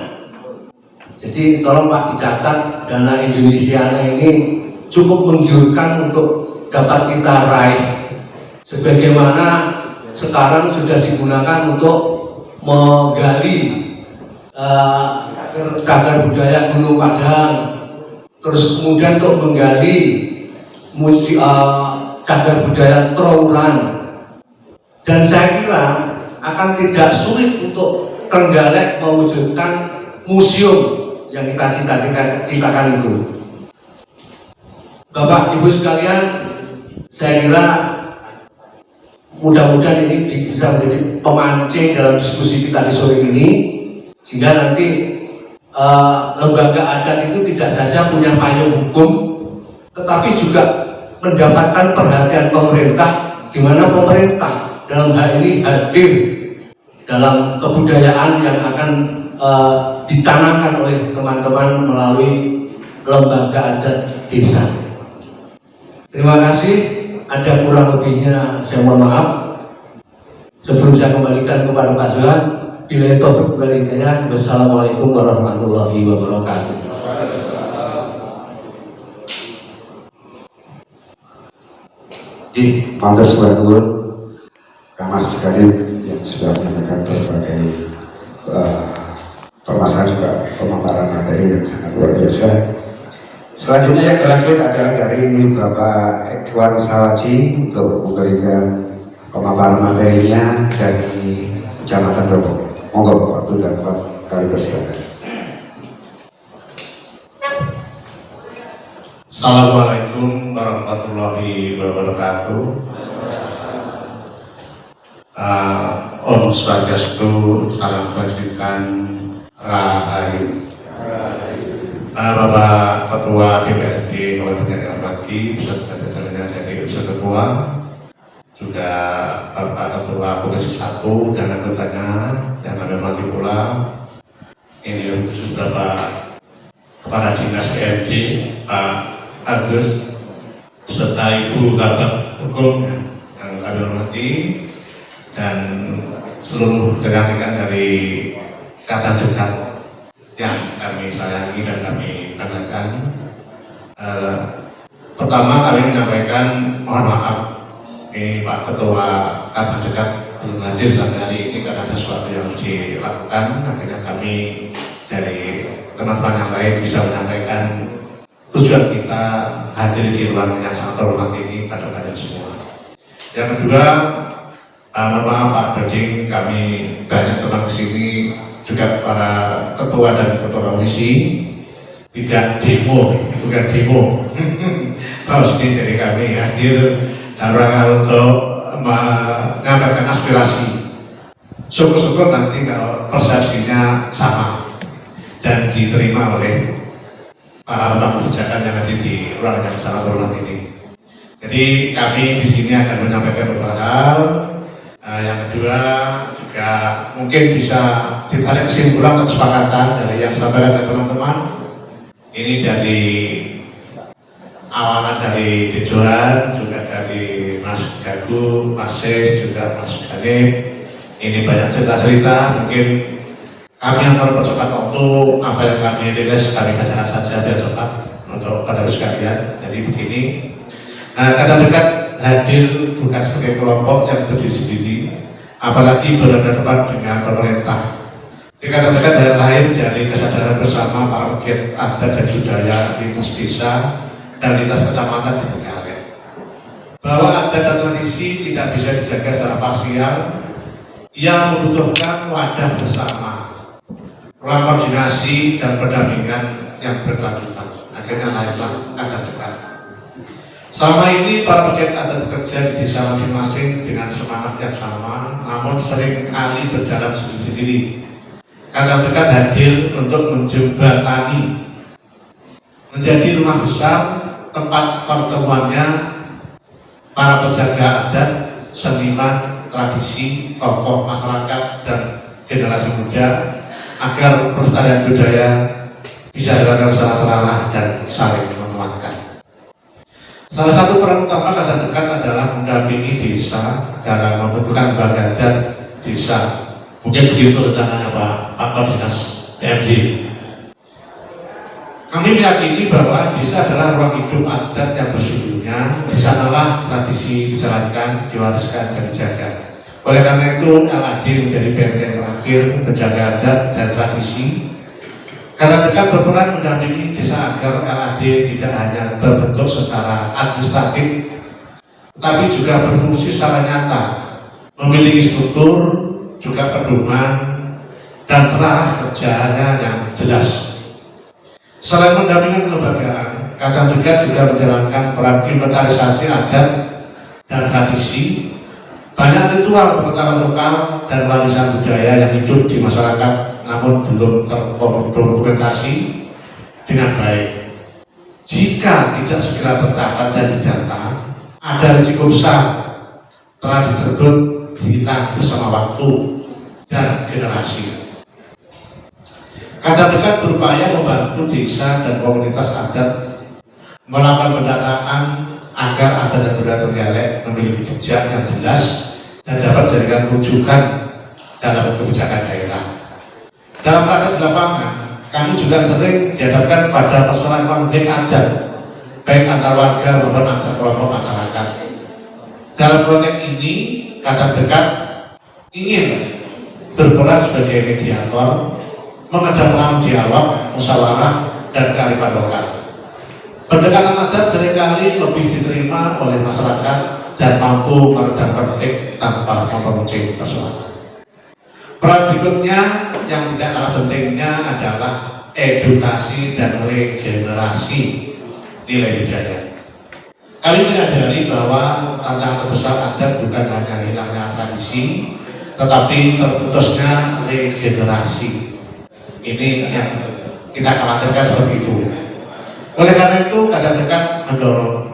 Jadi tolong Pak dicatat, dana Indonesiana ini cukup menggiurkan untuk dapat kita raih. Sebagaimana sekarang sudah digunakan untuk menggali cagar budaya Gunung Padang, terus kemudian untuk menggali cagar budaya Trowulan. Dan saya kira akan tidak sulit untuk Trenggalek mewujudkan museum yang kita citakan itu. Bapak Ibu sekalian, saya kira mudah-mudahan ini bisa menjadi pemancing dalam diskusi kita di sore ini, sehingga nanti lembaga adat itu tidak saja punya payung hukum, tetapi juga mendapatkan perhatian pemerintah, di mana pemerintah dalam hal ini hadir dalam kebudayaan yang akan ditanamkan oleh teman-teman melalui lembaga adat desa. Terima kasih. Ada kurang lebihnya saya mohon maaf. Sebelum saya kembalikan kepada Pak Johan, bila taufik wal hidayah. Wassalamualaikum warahmatullahi wabarakatuh. Di Matur Suwun, Kamas sekalian yang sudah menyampaikan berbagai permasalahan juga pemaparan materi yang sangat luar biasa. Selanjutnya yang terakhir adalah dari Bapak Edwan Sawaji untuk memberikan pemaparan materinya dari Kecamatan Dopok. Monggo waktu dan kami persilakan. Assalamualaikum warahmatullahi wabarakatuh. Om Swastiastu, salam kebajikan, Rahayu. Bapak Ketua DPRD Kabupaten Hermati, beserta jajarannya dari Unsur Ketua, juga Bapak Ketua Komisi 1 dan anggotanya yang kami hormati pula. Ini khusus Bapak Kepala Dinas PMD Pak Agus serta Ibu Kabak Hukum yang kami hormati dan seluruh rekan-rekan dari kata dekat yang kami sayangi dan kami banggakan. Pertama kami menyampaikan mohon maaf, ini Pak Ketua kata dekat belum hadir sampai hari ini karena ada sesuatu yang harus dilakukan. Akhirnya kami dari teman-teman yang lain bisa menyampaikan tujuan kita hadir di ruang yang sangat terhormat ini pada kalian semua. Yang kedua, mohon maaf Pak Doding, kami banyak teman kesini juga para ketua dan ketua komisi tidak demo, bukan demo. Terus ini jadi kami hadir dalam rangka untuk menyampaikan aspirasi. Syukur-syukur nanti kalau persepsinya sama dan diterima oleh para pemangku kebijakan yang ada di ruang yang sangat hormat ini. Jadi kami di sini akan menyampaikan beberapa hal. Yang kedua juga mungkin bisa ditarik kesimpulan atau kesepakatan dari yang disampaikan oleh teman-teman. Ini dari awalan dari Dedoan, juga dari Mas Gagu, Mas Sis, juga Mas Ganip. Ini banyak cerita-cerita, mungkin kami akan percepat waktu, apa yang kami rilis kami bacakan saja biar cepat untuk pada sekalian. Jadi begini, kata dekat hadir bukan sebagai kelompok yang berdiri sendiri, apalagi berhadapan dengan pemerintah. Dikatakan dari lahir dari kesadaran bersama para pegiat adat dan budaya lintas desa dan lintas kecamatan di Trenggalek, bahwa adat dan tradisi tidak bisa dijaga secara parsial, yang membutuhkan wadah bersama, ruang koordinasi dan pendampingan yang berkelanjutan. Akhirnya lahirlah adat dekat. Selama ini para pegiat adat bekerja di desa masing-masing dengan semangat yang sama, namun sering kali berjalan sendiri-sendiri. Kata dekat hadir untuk menjembatani, menjadi rumah besar tempat pertemuannya para penjaga adat, seniman, tradisi, tokoh masyarakat dan generasi muda agar pelestarian budaya bisa dilakukan secara terarah dan saling menguatkan. Salah satu peran utama kata dekat adalah mendampingi desa dalam membentukkan lembaga adat desa. Mungkin begitu rencananya Pak Dinas PMD. Kami meyakini bahwa desa adalah ruang hidup adat yang bersungguhnya. Di sanalah tradisi dijalankan, diwariskan dan dijaga. Oleh karena itu, LAD menjadi benteng terakhir penjaga adat dan tradisi. Kata dekat berperan mendampingi desa agar LAD tidak hanya berbentuk secara administratif, tetapi juga berfungsi secara nyata, memiliki struktur, juga pedoman dan terarah kerjanya yang jelas. Selain mendampingi kelembagaan, kata dekat juga menjalankan peran inventarisasi adat dan tradisi. Banyak ritual pengetahuan lokal dan warisan budaya yang hidup di masyarakat namun belum terdokumentasi dengan baik. Jika tidak segera tercatat dan didata, ada risiko besar tradisi tersebut hilang bersama waktu, dan generasi. Kata dekat berupaya membantu desa dan komunitas adat melakukan pendataan agar adat dan budaya Trenggalek memiliki jejak yang jelas dan dapat dijadikan rujukan dalam kebijakan daerah. Dalam praktek di lapangan, kami juga sering dihadapkan pada persoalan konflik adat, baik antar warga maupun antar kelompok masyarakat. Dalam konteks ini, kata dekat ingin berperan sebagai mediator, mengadakan dialog, musyawarah, dan kearifan lokal. Pendekatan adat seringkali lebih diterima oleh masyarakat dan mampu meredam konflik tanpa memperuncing persoalan. Peran berikutnya yang tidak kalah pentingnya adalah edukasi dan regenerasi nilai budaya. Kami menyadari bahwa tantangan terbesar adat bukan hanya hilangnya tradisi, tetapi terputusnya regenerasi. Ini yang kita khawatirkan seperti itu. Oleh karena itu, kata dekat mendorong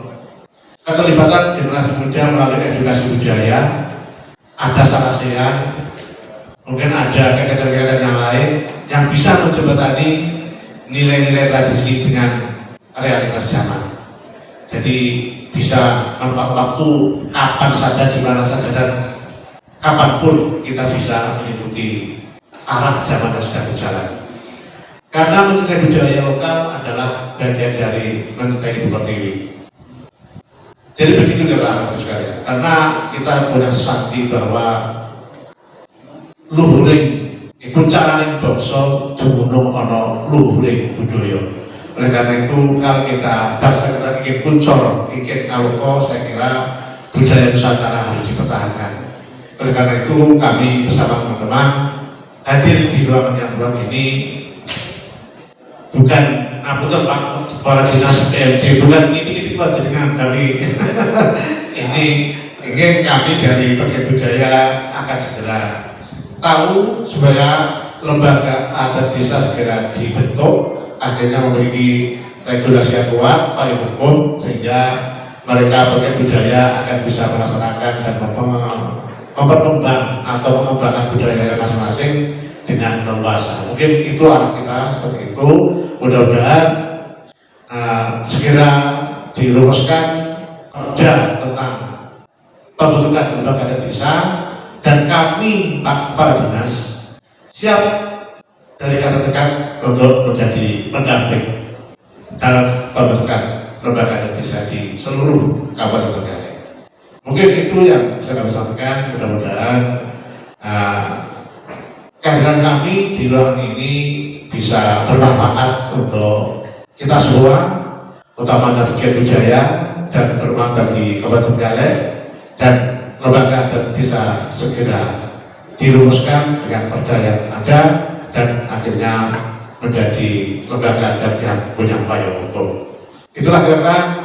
keterlibatan generasi muda melalui edukasi budaya, ada sarasean, mungkin ada kegiatan-kegiatan yang lain yang bisa menjembatani nilai-nilai tradisi dengan realitas zaman. Jadi bisa waktu kapan saja, di mana saja, dan kapanpun kita bisa mengikuti arah zaman yang sedang berjalan. Karena mencintai budaya lokal adalah bagian dari mencintai Ibu Pertiwi. Jadi begitu Bapak sekalian. Karena kita punya sakti bahwa luhuring puncak bangsa dumunung ana luhuring budaya. Oleh karena itu, kalau kita bangsa kita ingin puncor, ingin kaloko, saya kira budaya Nusantara harus dipertahankan. Oleh karena itu, kami bersama teman-teman hadir di ruangan yang luar ini. Bukan apunten Pak Kepala Dinas PMD, bukan ini Pak jenengan kami. Ini ingin kami dari bagian budaya akan segera tahu supaya lembaga adat desa segera dibentuk, akhirnya memiliki regulasi yang kuat, payung hukum, sehingga mereka bagian budaya akan bisa melaksanakan dan memperkembang atau mengembangkan budaya masing-masing dengan leluasa. Mungkin itu arah kita seperti itu. Mudah-mudahan segera dirumuskan tentang pembentukan lembaga adat desa, dan kami Pak Kepala Dinas siap dari kata dekat untuk menjadi pendamping dalam pembentukan lembaga adat desa di seluruh Kabupaten Trenggalek. Mungkin itu yang bisa kami sampaikan. Mudah-mudahan kehadiran kami di ruangan ini bisa bermanfaat untuk kita semua, utamanya bagian budaya, dan bermanfaat bagi Kabupaten Trenggalek, dan lembaga adat bisa segera dirumuskan dengan perda yang ada dan akhirnya menjadi lembaga adat yang punya payung hukum. Itulah kira-kira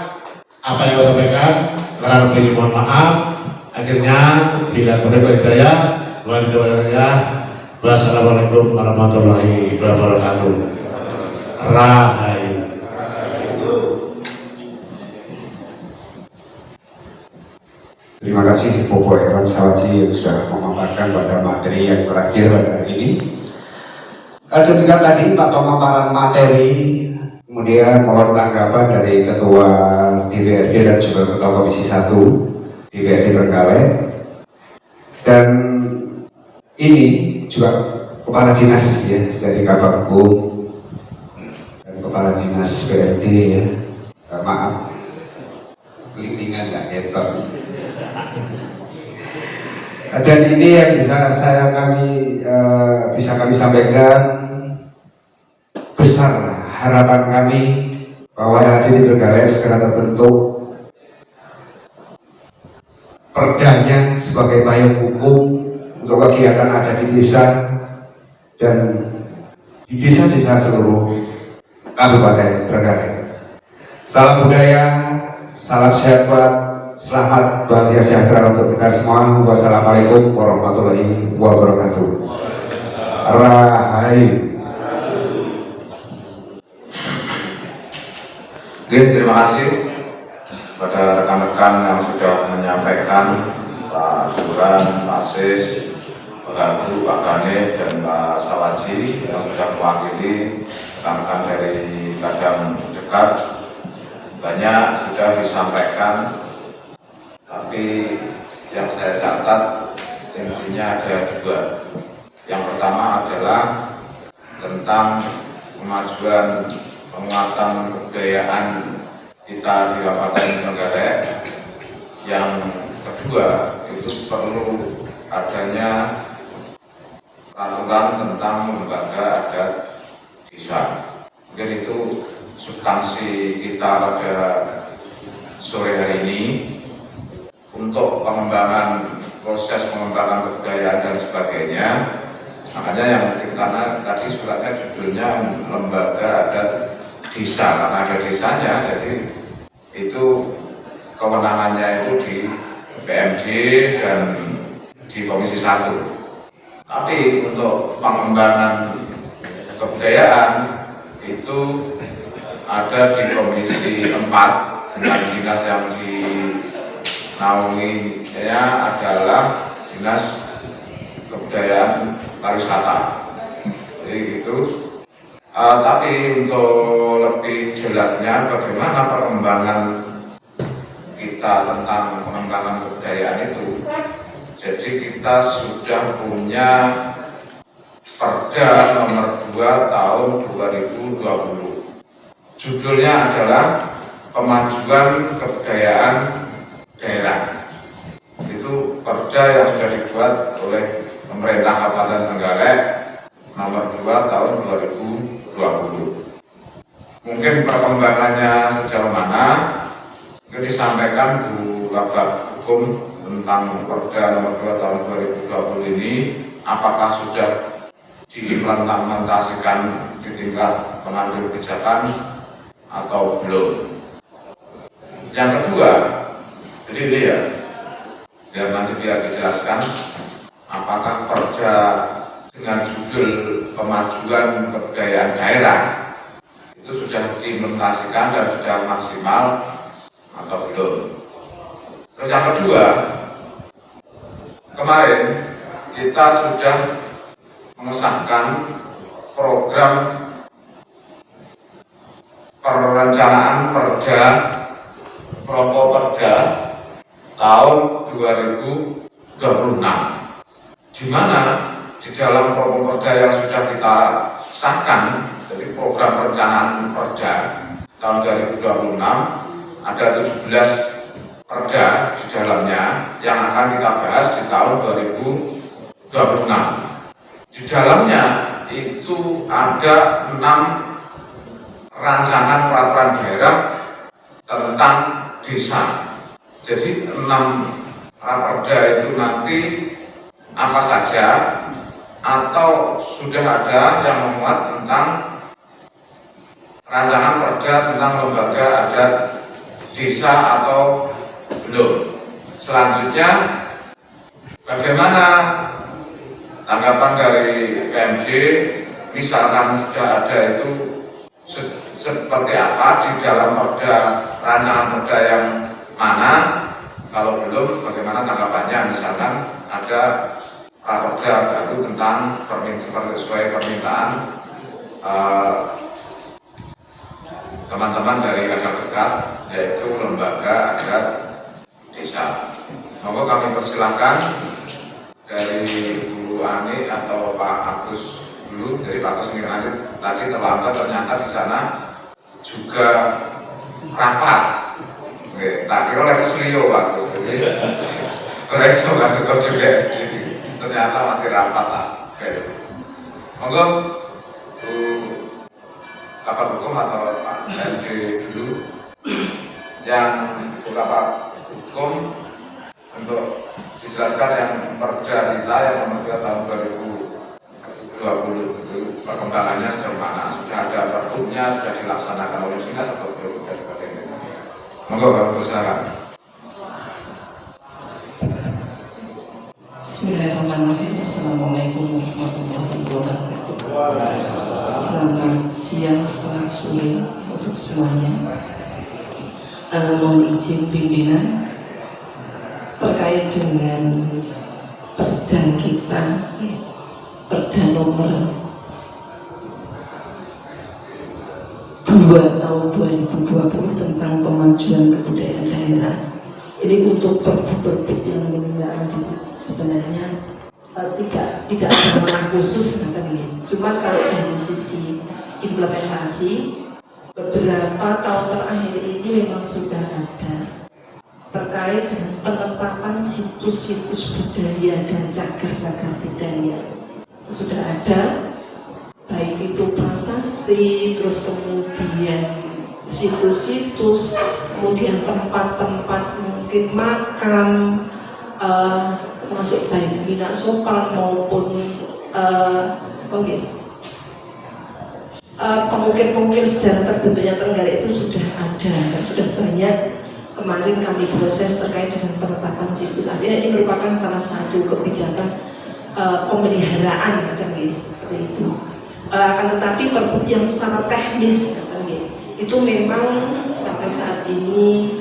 apa yang saya sampaikan. Karena lebih mohon maaf. Akhirnya bila kami hidayah, wassalamualaikum warahmatullahi wabarakatuh. Rahayu. Terima kasih Bapak Hewan Sawaji yang sudah memaparkan pada materi yang terakhir pada hari ini. Demikian tadi pemaparan materi, kemudian mohon tanggapan dari Ketua DPRD dan juga Ketua Komisi 1 DPRD Trenggalek. Dan ini juga Kepala Dinas ya dari Kabar Hukum dan Kepala Dinas PRD ya. Maaf, kelintingan nggak hebat. Dan ini yang bisa kami sampaikan, besar harapan kami bahwa yang ada di Trenggalek segera terbentuk perdanya sebagai payung hukum untuk kegiatan ada di desa dan di desa-desa seluruh Kabupaten Trenggalek. Salam budaya, salam sehat, selamat bahagia sejahtera untuk kita semua. Wassalamualaikum warahmatullahi wabarakatuh. Rahayu. Oke, terima kasih kepada rekan-rekan yang sudah menyampaikan, Pak Suran, Pak Sis, Bapak Guru, Pak Gane, dan Pak Sawaji yang sudah mewakili rekan-rekan dari Kadam Dekat. Banyak sudah disampaikan, tapi yang saya catat intinya ada dua. Yang pertama adalah tentang kemajuan penguatan kebudayaan kita di Kabupaten Trenggalek. Yang kedua itu perlu adanya peraturan tentang lembaga adat desa. Mungkin itu substansi kita pada sore hari ini. Untuk pengembangan, proses pengembangan kebudayaan dan sebagainya, makanya yang karena tadi suratnya judulnya lembaga adat desa, karena ada desanya, jadi itu kewenangannya itu di PMJ dan di Komisi 1. Tapi untuk pengembangan kebudayaan itu ada di Komisi 4 dengan dinas yang dinaunginya adalah Dinas Kebudayaan Pariwisata. Jadi gitu. Tapi untuk lebih jelasnya bagaimana perkembangan kita tentang pengembangan kebudayaan itu, jadi kita sudah punya Perda nomor 2 tahun 2020. Judulnya adalah Kemajuan Kebudayaan Daerah. Itu perda yang sudah dibuat oleh pemerintah Kabupaten Trenggalek nomor 2 tahun 2020. Mungkin perkembangannya sejauh mana mungkin disampaikan Bu Kabag Hukum tentang perda nomor 2 tahun 2020 ini, apakah sudah diimplementasikan di tingkat pengambil kebijakan atau belum. Yang kedua, jadi ini ya, biar nanti dijelaskan apakah perda dengan judul Kemajuan Kebudayaan Daerah itu sudah diimplementasikan dan sudah maksimal atau belum. Terus yang kedua, kemarin kita sudah mengesahkan program perencanaan perda pokok perda tahun 2026, di mana di dalam pokok perda yang sudah kita sahkan, jadi program perencanaan perda tahun 2026 ada 17 perda di dalamnya yang akan kita bahas di tahun 2026. Di dalamnya itu ada 6 rancangan peraturan daerah tentang desa. Jadi 6 perda itu nanti apa saja atau sudah ada yang memuat tentang rancangan perda tentang lembaga adat desa atau belum. Selanjutnya bagaimana tanggapan dari PMJ, misalkan sudah ada itu seperti apa di dalam perda, rancangan perda yang mana, kalau belum bagaimana tanggapannya, misalkan ada perda baru tentang sesuai permintaan teman-teman dari Kadam Dekat, yaitu lembaga adat desa. Monggo kami persilahkan dari Bu Ani atau Pak Agus dulu. Dari Pak Agus ini lanjut, tadi terlambat ternyata di sana juga rapat. Tak kira lagi selio Pak Agus, jadi bereso kan juga ternyata masih rapat lah. Monggo Bu Kabag Hukum atau Pak MD dulu yang Bu Kabag Hukum untuk dijelaskan yang perda kita yang nomor 2 tahun 2020 itu perkembangannya sejauh mana, sudah ada pergubnya, sudah dilaksanakan oleh dinas atau belum, dan sebagainya. Monggo Bapak silakan. Bismillahirrahmanirrahim. Assalamualaikum warahmatullahi wabarakatuh. Selamat siang, selamat sore untuk semuanya. Mohon izin pimpinan terkait dengan Perda kita, Perda nomor 2 tahun 2020 tentang kemajuan kebudayaan daerah. Ini untuk perbuk yang menindaklanjuti sebenarnya tidak ada ranah khusus katanya. Cuma kalau dari sisi implementasi beberapa tahun terakhir ini memang sudah ada terkait dengan penetapan situs-situs budaya dan cagar budaya. Itu sudah ada, baik itu prasasti, terus kemudian situs-situs, kemudian tempat-tempat mungkin makam, termasuk baik Bina Sopal maupun pengukir-pengukir sejarah terbentuknya Trenggalek itu sudah ada dan sudah banyak kemarin kami proses terkait dengan penetapan situs. Artinya ini merupakan salah satu kebijakan pemeliharaan seperti itu. Akan tetapi perbuk yang secara teknis itu memang sampai saat ini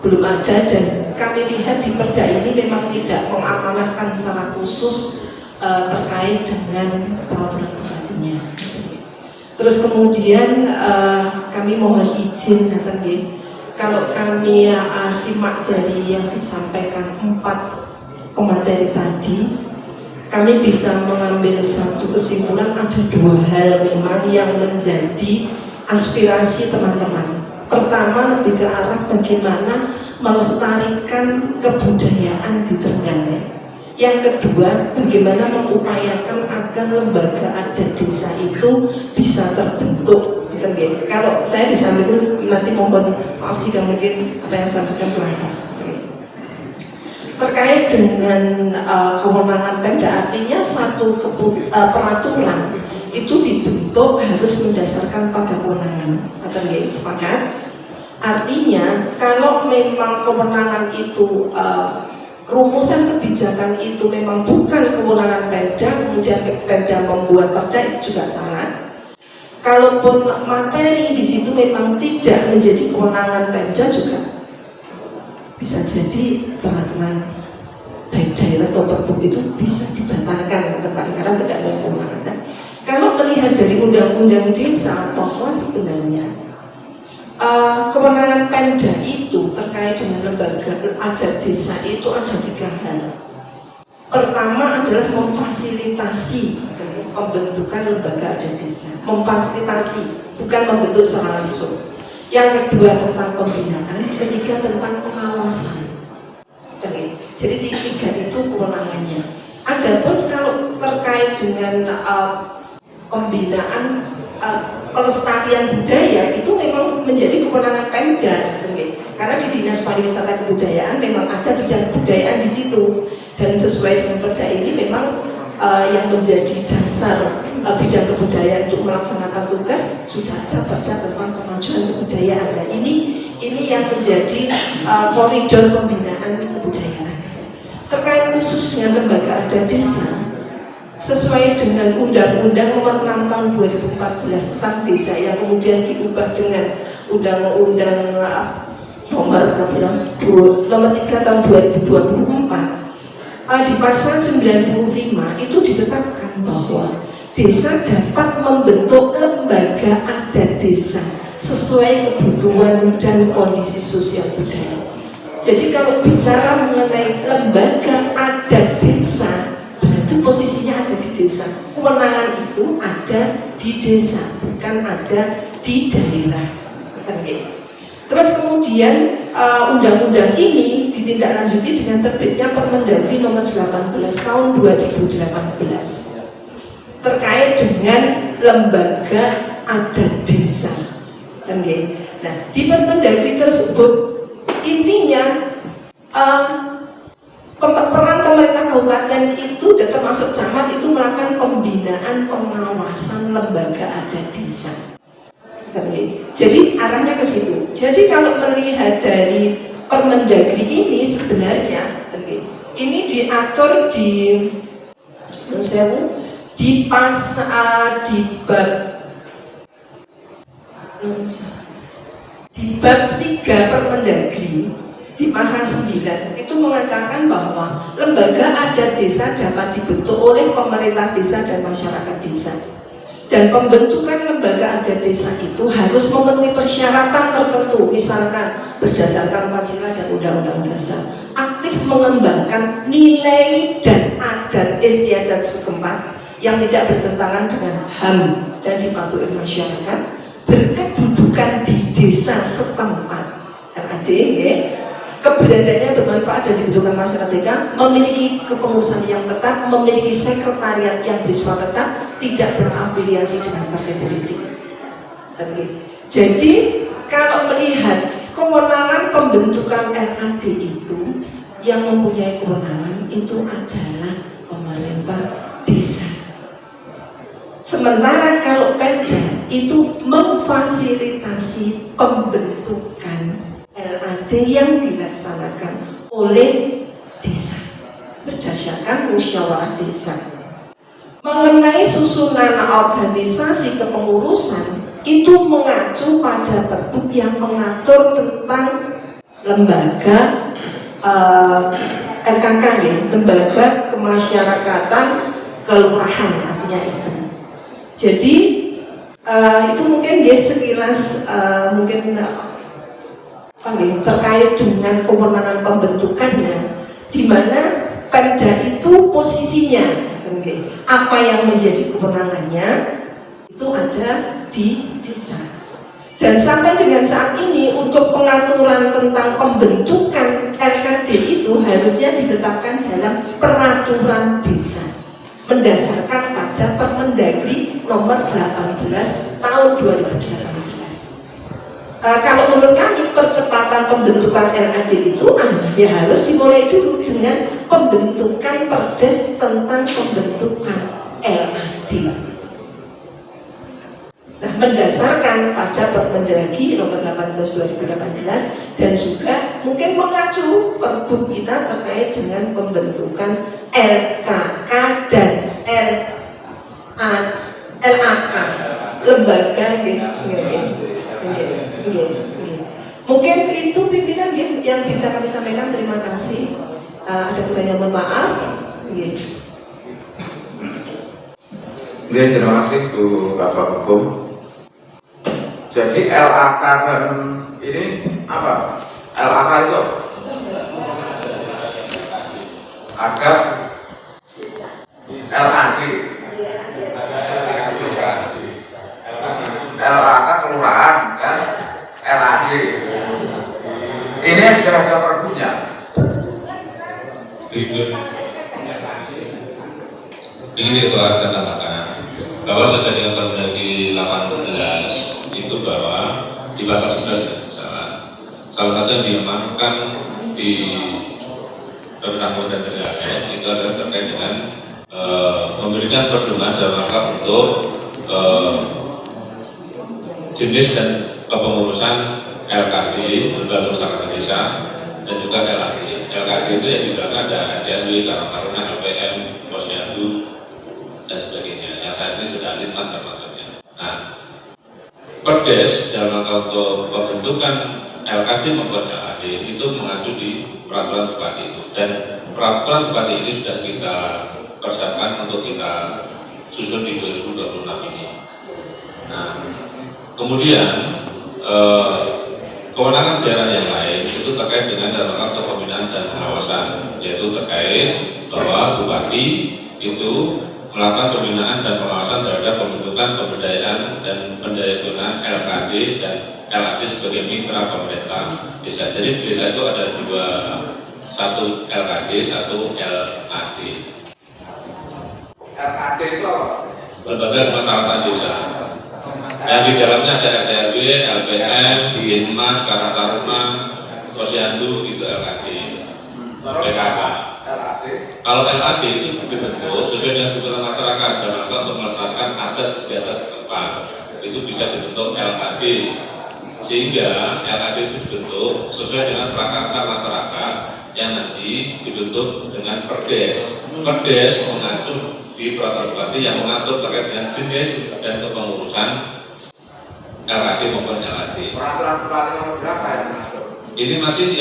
belum ada, dan kami lihat di perda ini memang tidak mengamanahkan secara khusus terkait dengan peraturan penggantinya. Terus kemudian kami mohon izin kalau kami simak dari yang disampaikan 4 pemateri tadi, kami bisa mengambil satu kesimpulan, ada 2 hal memang yang menjadi aspirasi teman-teman. Pertama, lebih ke arah bagaimana melestarikan kebudayaan di Trenggalek. Yang kedua, bagaimana mengupayakan agar lembaga adat desa itu bisa terbentuk. Kalau saya disampaikan nanti mohon maaf jika mungkin apa yang saya sampaikan kurang pas. Terkait dengan kewenangan Pemda, artinya satu peraturan itu dibentuk harus mendasarkan pada kewenangan. Sepakat? Artinya kalau memang kewenangan itu rumusan kebijakan itu memang bukan kewenangan Pemda, kemudian Pemda membuat perda, itu juga salah. Kalaupun materi di situ memang tidak menjadi kewenangan Pemda, juga bisa jadi peraturan baik daerah atau perbuk itu bisa dibatalkan karena tidak ada kewenangan. Kalau melihat dari undang-undang desa bahwa sebenarnya kewenangan Pemda itu terkait dengan lembaga adat desa itu ada 3 hal. Pertama adalah memfasilitasi pembentukan lembaga adat desa, memfasilitasi, bukan membentuk secara langsung. Yang kedua tentang pembinaan, ketiga tentang pengawasan. Jadi 3 itu kewenangannya. Adapun kalau terkait dengan pembinaan pelestarian budaya itu memang menjadi kewenangan Pemda, karena di Dinas Pariwisata Kebudayaan memang ada bidang kebudayaan di situ, dan sesuai dengan perda ini memang yang menjadi dasar bidang kebudayaan untuk melaksanakan tugas sudah ada pada tentang kemajuan kebudayaan. Dan ini yang menjadi koridor pembinaan kebudayaan. Terkait khusus dengan lembaga adat desa, sesuai dengan Undang-Undang Nomor 6 Tahun 2014 tentang desa yang kemudian diubah dengan Undang-Undang Nomor 3 Tahun 2024. Di pasal 95 itu ditetapkan bahwa desa dapat membentuk lembaga adat desa sesuai kebutuhan dan kondisi sosial budaya. Jadi kalau bicara mengenai lembaga adat desa, berarti posisinya ada di desa. Kewenangan itu ada di desa, bukan ada di daerah. Terus kemudian undang-undang ini ditindaklanjuti dengan terbitnya Permendagri Nomor 18 Tahun 2018 terkait dengan lembaga adat desa. Nah, di Permendagri tersebut intinya peran pemerintah kabupaten itu dan termasuk camat itu melakukan pembinaan pengawasan lembaga adat desa. Jadi arahnya ke situ. Jadi kalau melihat dari Permendagri ini sebenarnya ini diatur di bab 3 Permendagri di pasal 9 itu mengatakan bahwa lembaga adat desa dapat dibentuk oleh pemerintah desa dan masyarakat desa. Dan pembentukan lembaga adat desa itu harus memenuhi persyaratan tertentu, misalkan berdasarkan Pancasila dan Undang-Undang Dasar, aktif mengembangkan nilai dan adat istiadat setempat yang tidak bertentangan dengan HAM dan dipatuhi masyarakat, berkedudukan di desa setempat, RAD, ya. Keberadaannya bermanfaat dan dibutuhkan masyarakat mereka, memiliki kepengurusan yang tetap, memiliki sekretariat yang bersifat tetap, tidak berafiliasi dengan partai politik. Jadi kalau melihat kewenangan pembentukan RAD itu, yang mempunyai kewenangan itu adalah pemerintah desa. Sementara kalau Pemda itu memfasilitasi pembentukan RAD yang dilaksanakan oleh desa berdasarkan musyawarah desa. Mengenai susunan organisasi kepengurusan itu mengacu pada Pergub yang mengatur tentang lembaga RKK, ya, lembaga kemasyarakatan kelurahan, artinya itu. Jadi itu mungkin dia sekilas mungkin terkait dengan kewenangan pembentukannya, di mana Pemda itu posisinya, apa yang menjadi kewenangannya itu ada di desa. Dan sampai dengan saat ini untuk pengaturan tentang pembentukan RKD itu harusnya ditetapkan dalam peraturan desa berdasarkan pada Permendagri nomor 18 tahun 2018. Kalau menurut kami percepatan pembentukan RAD itu ya harus dimulai dulu dengan pembentukan Perdes tentang pembentukan RAD. Nah, mendasarkan pada Permendagri nomor 18 2018 dan juga mungkin mengacu Pergub kita terkait dengan pembentukan LKK dan LAK, lembaga mungkin itu pimpinan yang bisa kami sampaikan. Terima kasih. Ada kurangnya mohon maaf. Terima kasih Bu Bapak Hukum. Jadi LAK dan ini apa? LAK itu ada LAD, LAK kelurahan dan LAD. Ini sudah ada perbunya. Begini itu saya tambahkan bahwa sesuai dengan Permendagri 18 itu bahwa di pasal 11 salah satu yang diamankan di Pemerintah Kabupaten Trenggalek itu adalah terkait dengan memberikan pedoman dalam rangka untuk jenis dan kepengurusan LKD, lembaga masyarakat desa, dan juga LAD. LKD itu yang di belakang ada DNW, Karang Taruna, LPM, Posyandu, dan sebagainya. Yang saat ini sudah lintas termasuknya. Nah, Perdes dalam rangka untuk pembentukan LKD maupun LAD itu mengacu di peraturan bupati itu, dan peraturan bupati ini sudah kita persiapkan untuk kita susun di 2026 ini. Nah, kemudian kewenangan daerah yang lain itu terkait dengan dalam rangka pembinaan dan pengawasan, yaitu terkait bahwa bupati itu melakukan pembinaan dan pengawasan terhadap pembentukan pemberdayaan dan pendayagunaan LKD dan LAD sebagai mitra pemerintah desa. Jadi desa itu ada dua, satu LKD, satu LAD. LAD itu apa? Lembaga Kemasyarakatan Desa. Yang di dalamnya ada RTRW, LPM, Dinmas, Karang Taruna, Posyandu, itu LKD, PKK. Kalau LAD itu dibentuk sesuai dengan kebutuhan masyarakat dalam rangka untuk melestarikan adat istiadat setempat, itu bisa dibentuk LAD, sehingga LAD itu dibentuk sesuai dengan prakarsa masyarakat yang nanti dibentuk dengan Perdes. Perdes mengacu di peraturan bupati yang mengatur terkait dengan jenis dan kepengurusan LKD maupun LAD. Peraturan bupati nomor berapa ya Mas? Ini masih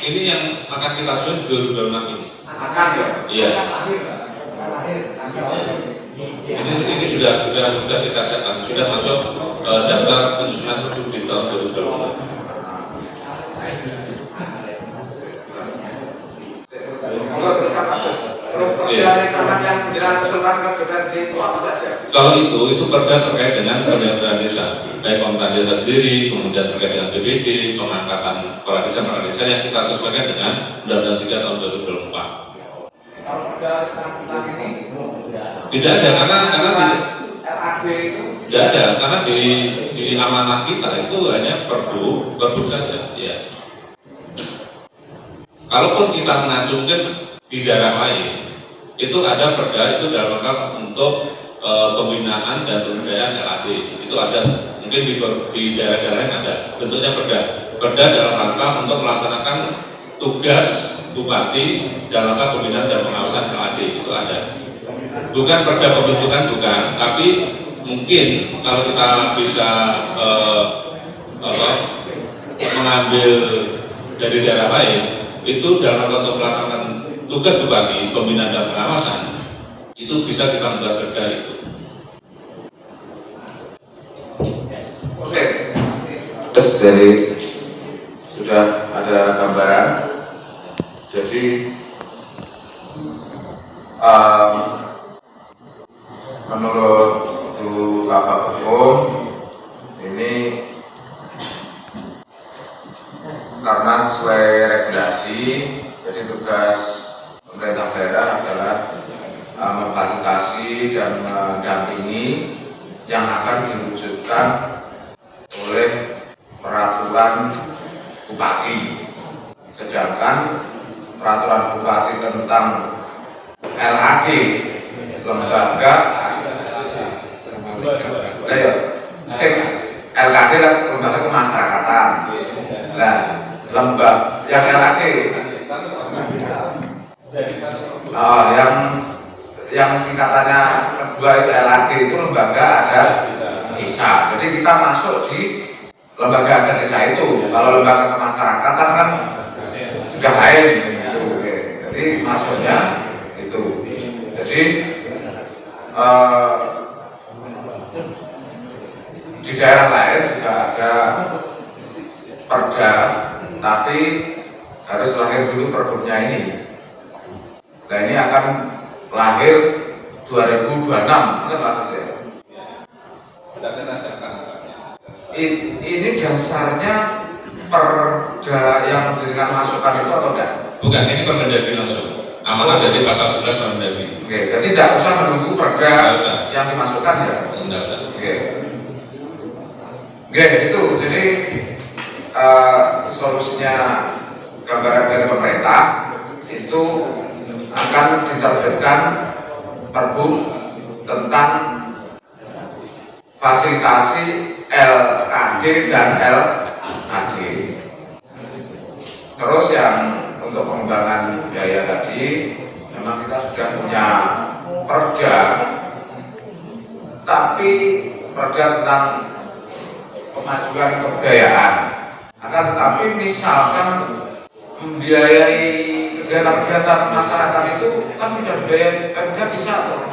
ini yang akan kita susun di 2026 ini. Akan ya? Iya. Ini sudah kita siapkan, sudah masuk daftar penyusunan produk di tahun 2026. Terus pekerjaan yang sangat yang jenengan usulkan ke DPRD itu apa saja? Kalau itu perda terkait dengan penyelenggaraan desa, baik pemerintah desa sendiri, kemudian terkait dengan BPD, pengangkatan kepala desa yang kita sesuaikan dengan Undang-Undang 3 tahun 2024. Kalau udah tentang ini tidak ada karena LAD itu tidak ada karena di amanah kita itu hanya perbu saja. Ya. Kalaupun kita mengacungkan di daerah lain, itu ada perda itu dalam rangka untuk pembinaan dan pemberdayaan LAD. Itu ada mungkin di daerah-daerah yang ada bentuknya perda dalam rangka untuk melaksanakan tugas bupati dalam rangka pembinaan dan pengawasan LAD. Itu ada, bukan perda pembentukan, bukan, tapi mungkin kalau kita bisa mengambil dari daerah lain, itu dalam rangka untuk melaksanakan tugas bupati pembinaan dan pengawasan, itu bisa kita membuat perda itu. Oke, terus dari sudah ada gambaran. Jadi menurut Bu Kabak Hukum ini karena sesuai regulasi, jadi tugas pemerintah daerah adalah memfasilitasi dan mendampingi yang akan diwujudkan oleh peraturan bupati. Sedangkan peraturan bupati tentang LAD lembaga LKD kan lembaga kemasyarakatan. Nah, lembaga yang LAD yang singkatannya kedua itu LAD itu lembaga adat desa. Jadi kita masuk di lembaga adat desa itu. Kalau lembaga kemasyarakatan kan sudah lain gitu. Jadi masuknya itu. Jadi di daerah lain juga ada perda, tapi harus lahir dulu produknya ini. Nah ini akan lahir 2026, kan maksudnya? Ini dasarnya perda yang diberikan masukan itu atau tidak? Bukan, ini Permendagri langsung. Amanat dari pasal 11 Permendagri. Oke, jadi tidak usah menunggu perda yang dimasukkan ya? Tidak usah. Oke, itu jadi solusinya gambaran dari pemerintah itu akan diterbitkan perbu tentang fasilitasi LKD dan LAD. Terus yang untuk pengembangan biaya tadi memang kita sudah punya perda, tapi perda tentang kemajuan kebudayaan. Akan tetapi misalkan membiayai kegiatan-kegiatan masyarakat itu kan sudah biaya perda bisa tuh.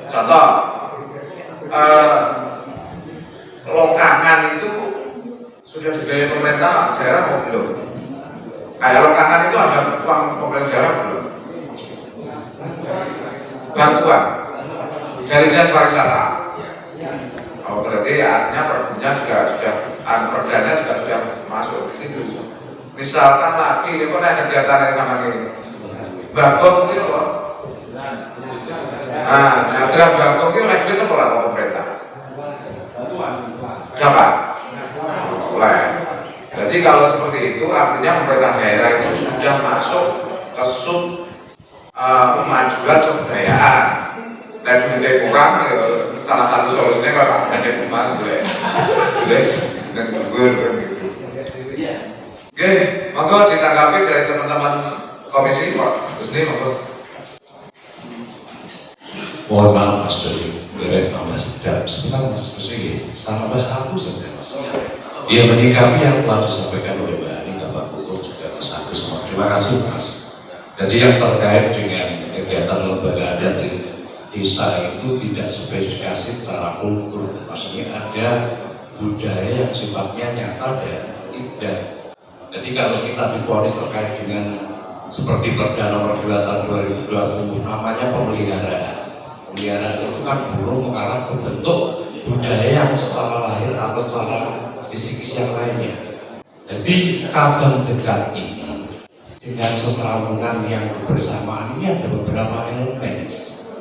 Contoh lokangan itu sudah dibiayai pemerintah daerah mau belum? Kayak lokangan itu ada uang pemerintah daerah belum? Bantuan dari dinas pariwisata. Oh berarti artinya perbunya juga sudah, perdanya juga sudah masuk di situ. Misalkan lagi ini kok ada kegiatan yang sama ini, bagong itu kok. Nah, dalam bagong itu lagi itu kalau pemerintah. Dapat? Boleh. Jadi kalau seperti itu artinya pemerintah daerah itu sudah masuk ke sub kemajuan kebudayaan. Dan duitnya kurang, salah satu solusinya kalau ada rumah boleh dan gugur gitu. Oke, monggo ditanggapi dari teman-teman komisi Pak Husni, monggo. Mohon maaf Mas Dodi, boleh tambah sedap sebentar Mas Husni, salah bahasa aku saja Mas. Dia menyikapi yang telah disampaikan oleh Mbak Ani, Bapak Hukum juga Mas Agus. Terima kasih Mas. Jadi yang terkait dengan kegiatan lembaga adat di desa itu tidak spesifikasi secara kultur, maksudnya ada budaya yang sifatnya nyata dan tidak. Jadi kalau kita divonis terkait dengan seperti Perda Nomor 2 Tahun 2020 namanya pemeliharaan. Pemeliharaan itu kan dulu mengarah ke bentuk budaya yang secara lahir atau secara fisik yang lainnya. Jadi kadang dekat ini dengan sesarunan yang bersamaan ini ada beberapa elemen.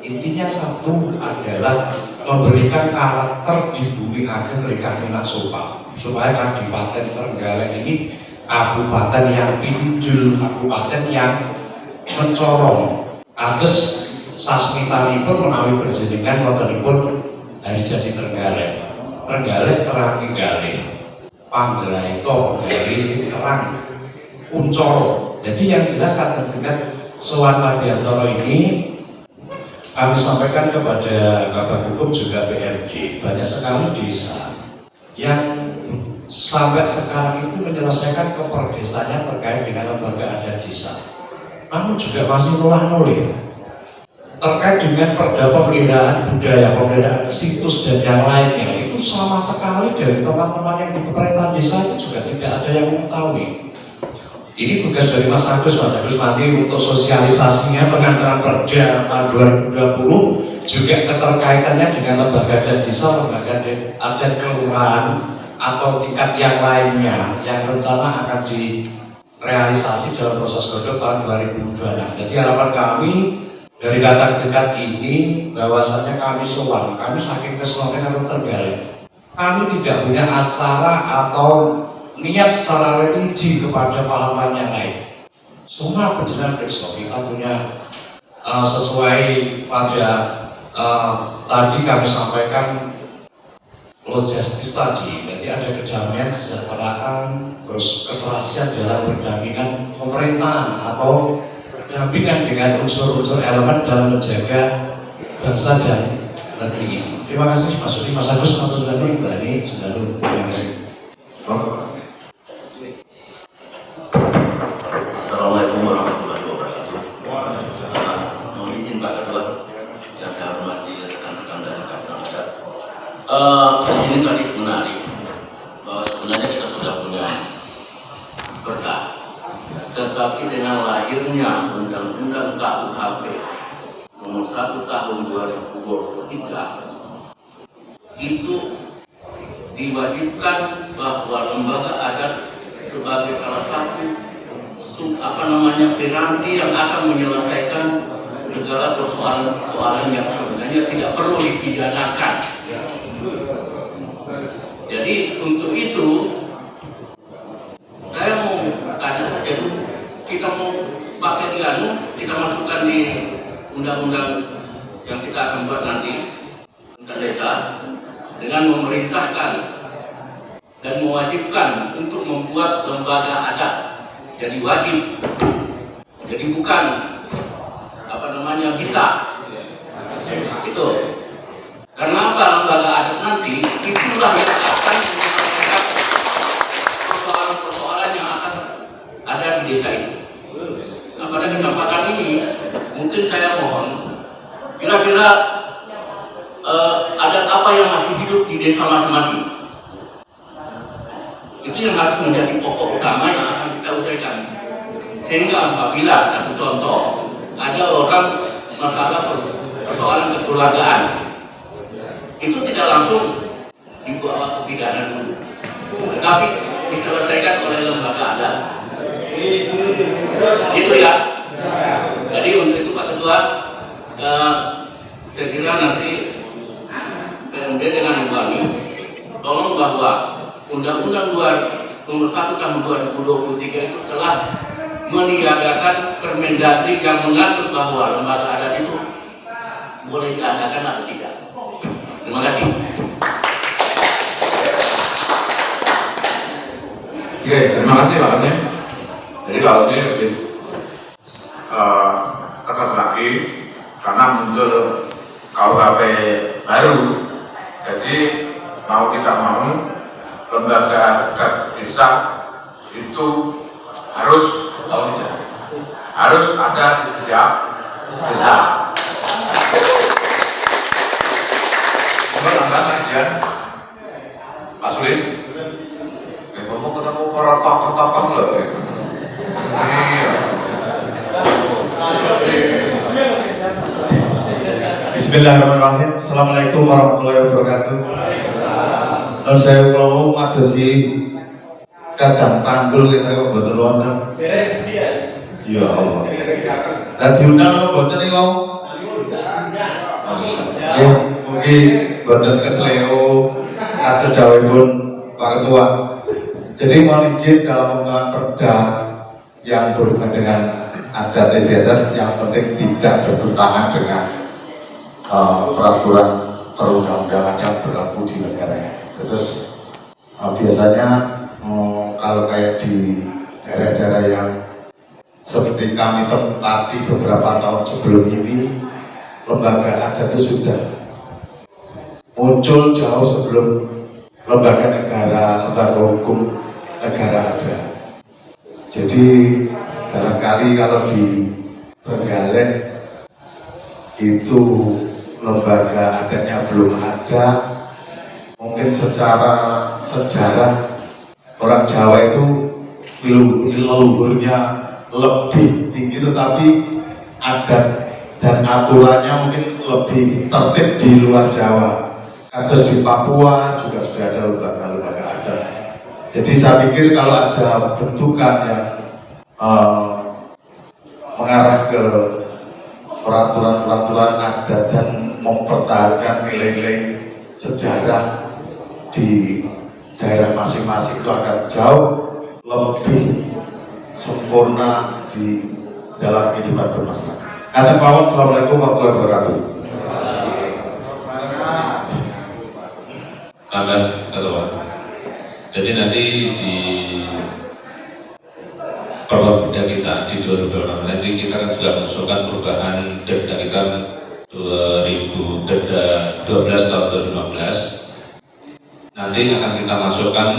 Intinya satu adalah memberikan karakter di bumi Ageng Rika Minaksopa supaya Kabupaten Trenggalek ini kabupaten yang pinjul, kabupaten yang mencorong. Atus sasmitanipun menawi perjenengan wontenipun hari jadi Trenggalek. Trenggalek terangi galih. Panggraita penggali sing terang Uncoro. Jadi yang jelas kata dengan Sowan Mardiantoro ini kami sampaikan kepada Kabar Hukum juga BMD, banyak sekali desa yang sampai sekarang itu menyelesaikan keperdesaannya terkait dengan lembaga adat desa, namun juga masih nulah-nulih terkait dengan perda pemeliharaan budaya, pemeliharaan situs dan yang lainnya. Itu sama sekali dari teman-teman yang di pemerintahan desa itu juga tidak ada yang mengetahui. Ini tugas dari Mas Agus nanti untuk sosialisasinya pengantaran perda tahun 2020 juga keterkaitannya dengan lembaga adat desa, lembaga adat kelurahan atau tingkat yang lainnya yang rencana akan direalisasi dalam proses godok tahun 2026. Jadi harapan kami dari datang dekat ini bahwasanya kami sowan, kami saking kesenangan kalau Trenggalek, kami tidak punya acara atau niat secara religi kepada pahlawan yang lain. Semua berjalan besok kita punya sesuai pada tadi kami sampaikan logistis tadi. Jadi ada kedamaian, kesejahteraan, terus keserasian dalam berdampingan pemerintahan atau berdampingan dengan unsur-unsur elemen dalam menjaga bangsa dan negeri ini. Terima kasih Mas Sudi, Mas Agus, Mas Sudi, Mbak Ani, selalu terima kasih. Assalamualaikum warahmatullahi wabarakatuh. Mohon izin Pak Ketua yang saya hormati rekan-rekan dan rekan-rekan adat. Di sini tadi menarik bahwa sebenarnya kita sudah punya perda, tetapi dengan lahirnya Undang-Undang KUHP Nomor 1 Tahun 2023 itu diwajibkan bahwa lembaga adat sebagai salah satu piranti yang akan menyelesaikan segala persoalan-persoalan yang sebenarnya tidak perlu dipidanakan. Jadi untuk itu saya mau tanya saja, kita mau pakai kita masukkan di undang-undang yang kita akan buat nanti tentang desa dengan memerintahkan dan mewajibkan untuk membuat lembaga adat. Jadi wajib, jadi bukan bisa itu. Karena apa? Lembaga adat nanti itulah yang akan menyelesaikan persoalan-persoalan yang akan ada di desa ini. Nah, pada kesempatan ini mungkin saya mohon kira-kira adat apa yang masih hidup di desa masing-masing. Itu yang harus menjadi pokok utama yang akan kita uraikan. Sehingga apabila satu contoh ada orang masalah persoalan kekeluargaan, itu tidak langsung dibawa ke pidana dulu, tapi diselesaikan oleh lembaga adat. Itu ya. Jadi untuk itu Pak Ketua, saya kira nanti kemudian dengan kami tolong bahwa Undang-Undang Nomor 1 Tahun 2023 itu telah meniadakan Permendagri yang mengatur bahwa lembaga adat itu boleh diadakan atau tidak. Terima kasih. Oke, terima kasih Pak Ane. Jadi kalau ini lebih tegas lagi karena muncul KUHP baru. Jadi mau tidak mau lembaga adat desa itu harus ada di setiap desa. Kemudian Pak Sulis, kamu ketemu para tokoh-tokoh loh. Bismillahirrahmanirrahim. Assalamualaikum warahmatullahi wabarakatuh. Dan saya kalau ada si kadang tanggul kita kok betul wonten. Ya Allah. Tadi undang boten nih kau. Ya mungkin boten kesleo atas dawuhipun Pak Ketua. Jadi mohon izin dalam pembuatan perda yang berhubungan dengan adat istiadat yang penting tidak bertentangan dengan peraturan perundang-undangan yang berlaku di negara. Terus biasanya kalau kayak di daerah-daerah yang seperti kami tempati beberapa tahun sebelum ini, lembaga adat itu sudah muncul jauh sebelum lembaga negara, lembaga hukum negara ada. Jadi barangkali kalau di Trenggalek itu lembaga adatnya belum ada, mungkin secara sejarah orang Jawa itu leluhurnya lebih tinggi, tetapi adat dan aturannya mungkin lebih tertib di luar Jawa. Terus di Papua juga sudah ada lembaga-lembaga adat. Jadi saya pikir kalau ada bentukan yang mengarah ke peraturan-peraturan adat dan mempertahankan nilai-nilai sejarah di daerah masing-masing itu akan jauh lebih sempurna di dalam kehidupan bermasyarakat. Assalamualaikum warahmatullahi wabarakatuh. Tambah Ketua. Jadi nanti di perda kita di 2020 nanti kita kan juga mengusulkan perubahan perda kita 2012 tahun 2015. Nanti akan kita masukkan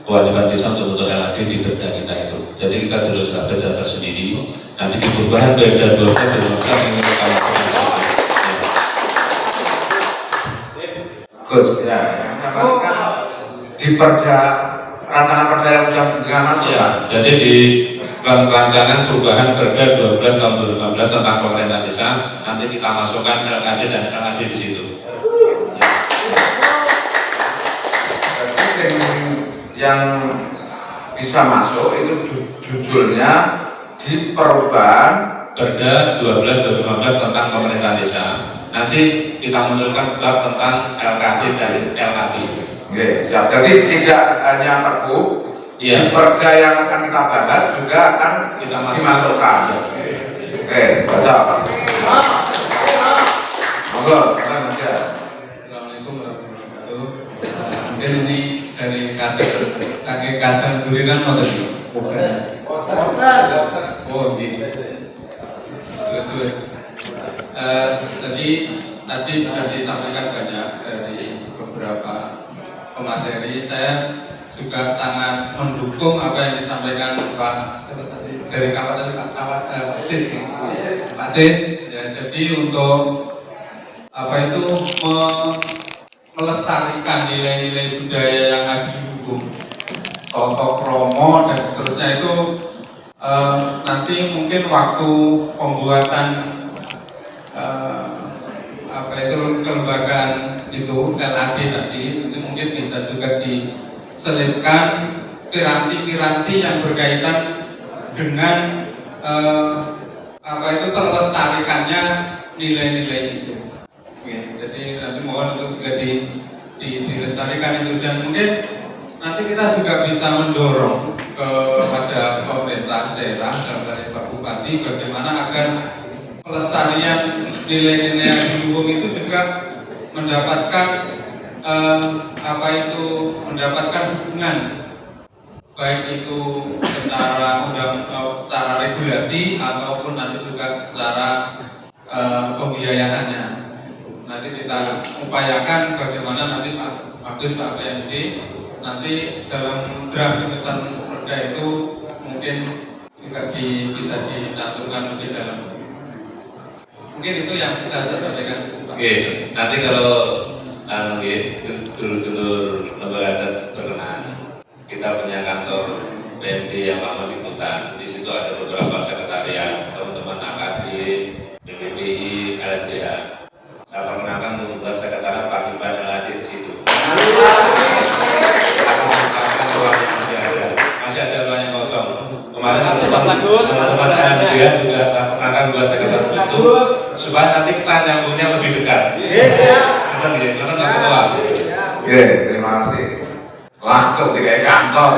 kewajiban desa untuk LAD di perda kita itu. Jadi kita terus perda tersendiri. Nanti di perubahan perda 12 yang kita masukkan. Gus, ya, kan di perda rancangan perda yang sudah sederhana. Ya, jadi di rancangan perubahan perda 12 tahun 2015 tentang pemerintahan desa nanti kita masukkan LKD dan LAD di situ. Yang bisa masuk itu judulnya di perubahan perda 12 2015 tentang pemerintahan desa. Nanti kita munculkan bab tentang LKD dan LAD. Oke, siap. Jadi tidak hanya perpu, di perda yang akan kita bahas juga akan kita dimasukkan. Oke, baca Pak. Monggo, aja. Assalamualaikum warahmatullahi wabarakatuh. Mungkin ini dari kata durian mau tadi. Oh, gitu. Terus tadi sudah disampaikan banyak dari beberapa pemateri. Saya juga sangat mendukung apa yang disampaikan Pak dari kawan tadi Pak Sis. Pak Sis, ya, jadi untuk apa itu melestarikan nilai-nilai budaya yang ada di hukum, tokoh kromo dan seterusnya itu nanti mungkin waktu pembuatan apa itu kelembagaan itu LAD tadi itu mungkin bisa juga diselipkan piranti-piranti yang berkaitan dengan apa itu terlestarikannya nilai-nilai itu. Oke, jadi nanti mohon untuk juga dilestarikan itu, dan mungkin nanti kita juga bisa mendorong kepada pemerintah daerah dari Pak Bupati bagaimana agar pelestarian nilai-nilai hukum itu juga mendapatkan mendapatkan dukungan, baik itu secara secara regulasi ataupun nanti juga secara pembiayaannya. Nanti kita upayakan bagaimana nanti Pak Agus, Pak PMD nanti dalam draft putusan perda itu mungkin juga bisa dicantumkan lebih dalam. Mungkin itu yang bisa saya sampaikan. Oke, nanti kalau dulur-dulur lembaga adat berkenan, kita punya kantor PMD yang lama di Kutan. Di situ ada beberapa sekretariat, teman-teman AKD, BPPI, LMDH. Saya perkenalkan untuk membuat sekretariat Paguyuban LAD di situ. Masih ada ruang yang kosong. Kemarin teman-teman LMDH juga saya perkenalkan buat sekretariat itu supaya nanti kita nyambungnya lebih dekat. Oke, terima kasih. Langsung di kayak kantor.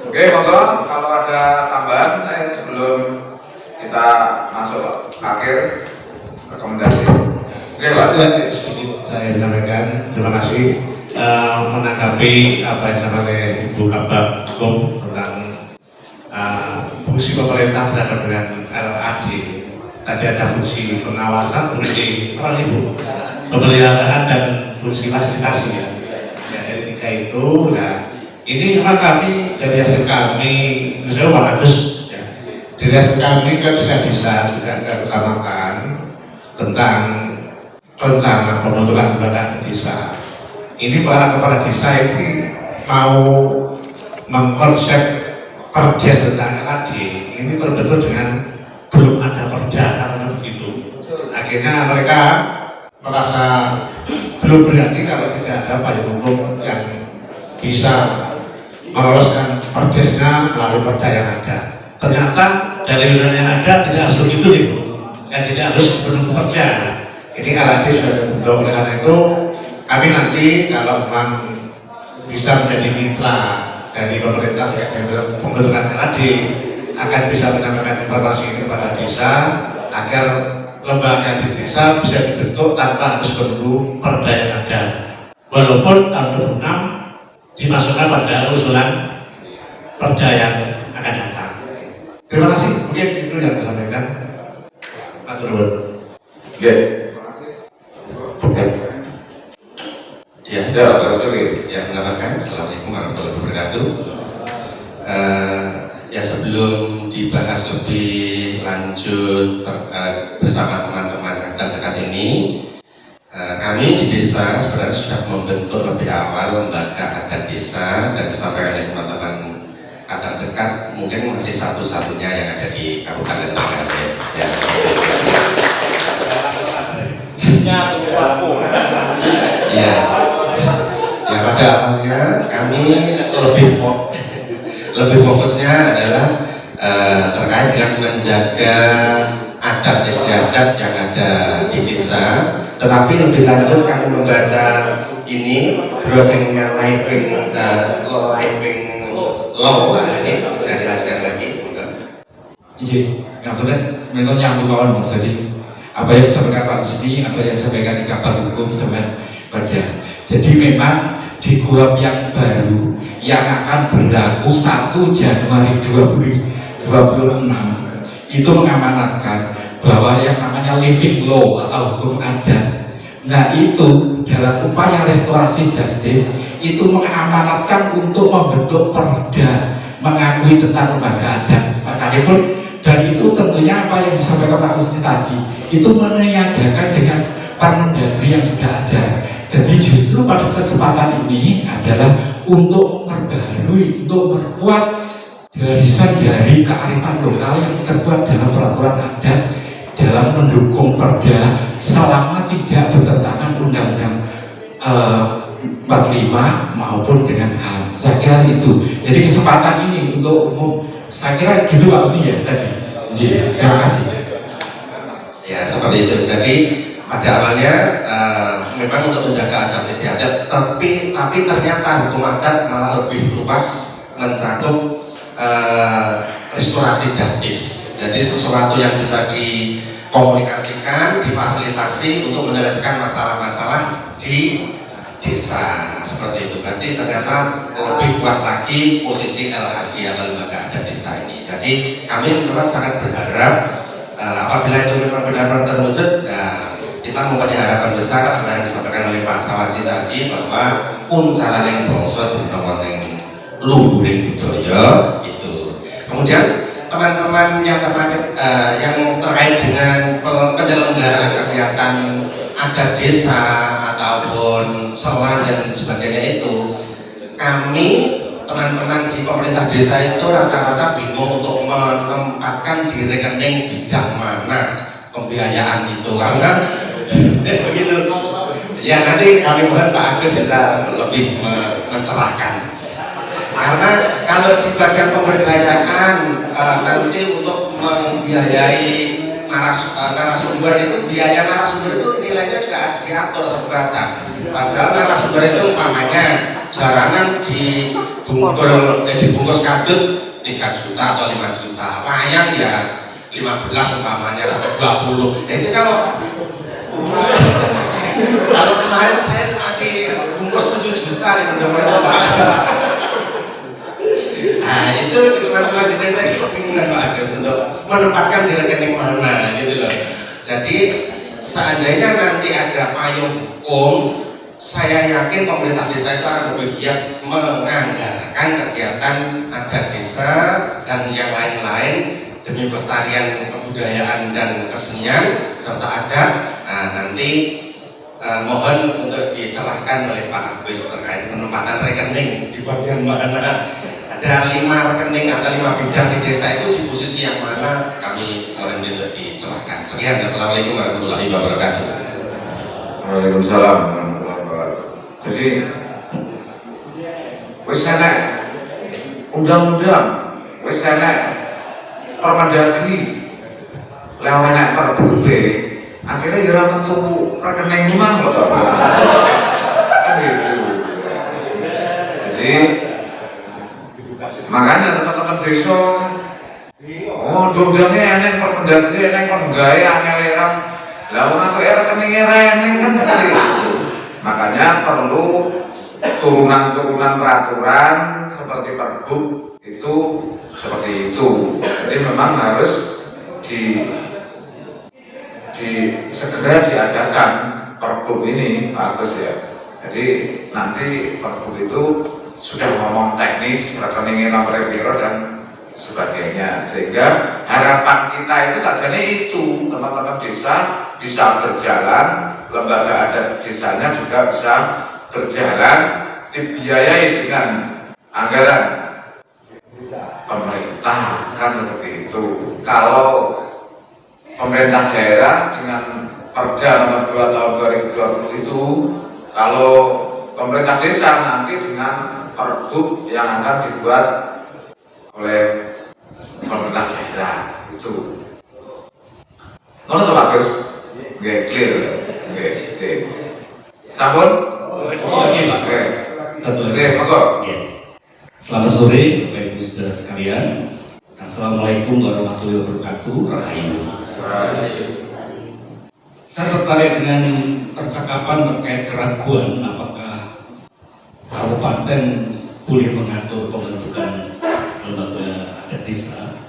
Oke, monggo kalau ada tambahan sebelum kita masuk akhir rekomendasi. Oke, Pak. Sedikit saya menyampaikan terima kasih menanggapi apa yang disampaikan oleh Ibu Kabak Hukum tentang fungsi pemerintah terhadap dengan LAD. Tadi ada fungsi pengawasan, fungsi apa Ibu? Pemeliharaan dan fungsi fasilitasi ya. Ya dari tiga itu, nah ini memang kami dari hasil kami, misalnya Pak Agus, ya, dari hasil kami kan bisa juga bersamakan tentang rencana pembentukan lembaga desa. Ini para kepala desa ini mau mengkonsep perdes tentang LAD ini terbentuk dengan belum ada perda karena begitu. Akhirnya mereka merasa belum berani kalau tidak ada payung hukum yang bisa meloloskan perdesnya melalui perda yang ada. Ternyata dari undang yang ada tidak harus begitu Ibu, dan tidak harus menunggu perda. Ini LAD sudah dibentuk, oleh karena itu kami nanti kalau memang bisa menjadi mitra dari pemerintah ya, dari pembentukan LAD akan bisa menyampaikan informasi ini kepada desa agar lembaga di desa bisa dibentuk tanpa harus menunggu perda yang ada. Walaupun tahun 2006 dimasukkan pada usulan perda yang akan datang. Terima kasih. Mungkin itu yang saya sampaikan. Pak Turun. Ya, sudah Pak Suli. Yang mengatakan Assalamualaikum warahmatullahi wabarakatuh. Ya sebelum dibahas lebih lanjut bersama teman-teman dekat ini, kami di desa sebenarnya sudah membentuk lebih awal lembaga adat desa dan disampaikan oleh teman-teman adat dekat mungkin masih satu-satunya yang ada di Kabupaten Bangkalan. Ya. Ya pada awalnya kami lebih fokusnya adalah terkait dengan menjaga adat istiadat yang ada di desa. Tetapi lebih lanjut kami membaca ini browsingnya living law ini bisa dilanjutkan lagi. Iya, nggak benar. Memang nyambung kawan Mas Adi. Apa yang disampaikan Pak Sini, apa yang disampaikan di kapal hukum sama pada. Jadi memang di KUHP yang baru yang akan berlaku 1 Januari 2026 itu mengamanatkan bahwa yang namanya living law atau hukum adat. Nah itu dalam upaya restorasi justice itu mengamanatkan untuk membentuk perda mengakui tentang lembaga adat. Makanya pun dan itu tentunya apa yang disampaikan Pak Kusni tadi itu meniadakan dengan permendagri yang sudah ada. Jadi justru pada kesempatan ini adalah untuk memperbaharui, untuk memperkuat garisan dari kearifan lokal yang terbuat dalam peraturan adat dalam mendukung perda selama tidak bertentangan Undang-Undang 45 maupun dengan HAM. Saya kira itu. Jadi kesempatan ini untuk umum. Saya kira gitu Pak Usni ya tadi. Terima kasih. Ya seperti itu. Jadi pada awalnya memang untuk menjaga adat istiadat, tapi ternyata hukum adat malah lebih luas mencakup restorasi justice. Jadi sesuatu yang bisa dikomunikasikan, difasilitasi untuk menyelesaikan masalah-masalah di desa seperti itu. Berarti ternyata lebih kuat lagi posisi LAD atau lembaga adat desa ini. Jadi kami memang sangat berharap apabila itu memang benar-benar terwujud, kita kita mempunyai harapan besar apa yang disampaikan oleh Pak Sawaji tadi, bahwa puncaraning bangsa dinomor ning luhuring budaya itu. Kemudian teman-teman yang terkait dengan penyelenggaraan kegiatan adat desa ataupun sewan dan sebagainya itu, kami teman-teman di pemerintah desa itu rata-rata bingung untuk menempatkan di rekening bidang mana pembiayaan itu, karena begitu ya. Nanti kami mohon Pak Agus bisa lebih mencerahkan, karena kalau di bagian pemberdayaan nanti untuk membiayai narasumber itu, biaya narasumber itu nilainya juga diatur terbatas. Padahal narasumber itu umpamanya jaranan dibungkus kadut 3 juta atau 5 juta, wayang ya 15 umpamanya sampai 20. Itu kalau kemarin saya sempat dibungkus 7 juta di Mendoza. Nah itu teman-teman di desa itu kebingungan Pak Agus untuk menempatkan di rekening mana gitu loh. Jadi seandainya nanti ada payung hukum, saya yakin pemerintah desa itu akan lebih giat menganggarkan kegiatan adat desa dan yang lain-lain demi pelestarian kebudayaan dan kesenian serta adat. Nah nanti mohon untuk dicerahkan oleh Pak Agus terkait penempatan rekening di bagian mana. Ada 5 rekening atau 5 bidang di desa itu di posisi yang mana, kami mohon untuk dicerahkan. Sekian, assalamualaikum warahmatullahi wabarakatuh. Waalaikumsalam warahmatullahi wabarakatuh. Jadi wis enek undang-undang, wis enek Permendagri, lewat enek Perbu, akhirnya ya ora metu rekening rumah kok. Kan gitu. Jadi makanya teman-teman desa, undang-undangnya enek, Permendagri enek, kon gawe angel-eran. Lah wong atuke rekeninge reneng kan gitu. Makanya perlu turunan-turunan peraturan seperti Pergub itu seperti itu. Jadi memang harus segera diadakan Pergub ini, Pak Agus ya. Jadi nanti Pergub itu sudah ngomong teknis rekeningnya nomor biro dan sebagainya, sehingga harapan kita itu saja itu teman-teman desa bisa berjalan, lembaga adat desanya juga bisa berjalan, dibiayai dengan anggaran pemerintah, kan seperti itu. Kalau pemerintah daerah dengan Perda nomor 2 tahun 2020 itu, kalau pemerintah desa nanti dengan Pergub yang akan dibuat oleh pemerintah daerah itu. Kalau itu bagus, nggak clear, nggak sih. Sabun? Oke Pak. Satu lagi. Oke, Selamat sore Bapak Ibu Saudara sekalian. Assalamualaikum warahmatullahi wabarakatuh. Rahayu. Saya tertarik dengan percakapan terkait keraguan apakah kabupaten boleh mengatur pembentukan lembaga adat desa.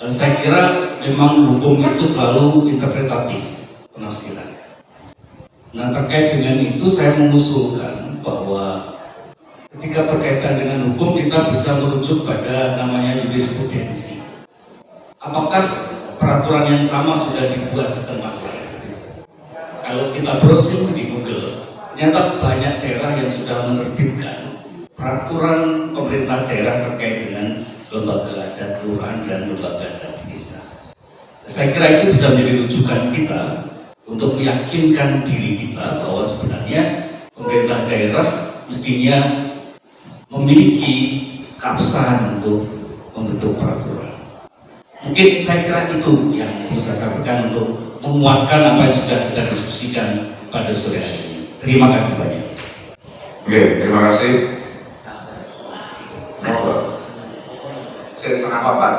Saya kira memang hukum itu selalu interpretatif, penafsiran. Nah terkait dengan itu saya mengusulkan bahwa ketika berkaitan dengan hukum kita bisa merujuk pada namanya jurisprudensi. Apakah peraturan yang sama sudah dibuat di tempat lain? Kalau kita browsing di Google, ternyata banyak daerah yang sudah menerbitkan peraturan pemerintah daerah terkait dengan lembaga adat kelurahan dan lembaga adat desa. Saya kira itu bisa menjadi rujukan kita untuk meyakinkan diri kita bahwa sebenarnya pemerintah daerah mestinya memiliki keabsahan untuk membentuk peraturan. Mungkin saya kira itu yang perlu saya sampaikan untuk menguatkan apa yang sudah kita diskusikan pada sore hari ini. Terima kasih banyak. Oke, terima kasih. Saya setengah papat.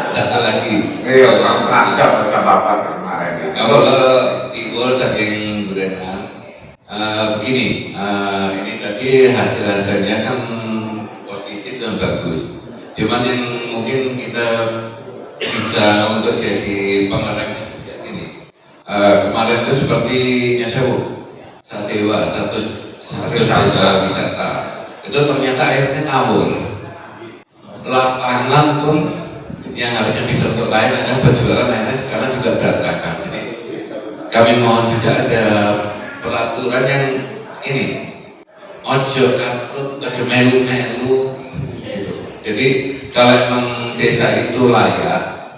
Satu lagi. Iya, setengah papat kemarin. Kalau Ibu saking Burenan, begini, ini tadi hasil-hasilnya kan positif dan bagus. Cuman yang mungkin kita bisa untuk jadi pengarang ini. Kemarin kemarin itu seperti Nyasewu, Sadewa, status desa wisata. Itu ternyata airnya ngawur. Lapangan pun yang harusnya bisa untuk lain, akhirnya berjualan akhirnya sekarang juga berantakan. Jadi kami mohon juga ada peraturan yang ini, ojo katut, ojo melu-melu. Jadi kalau emang desa itu layak,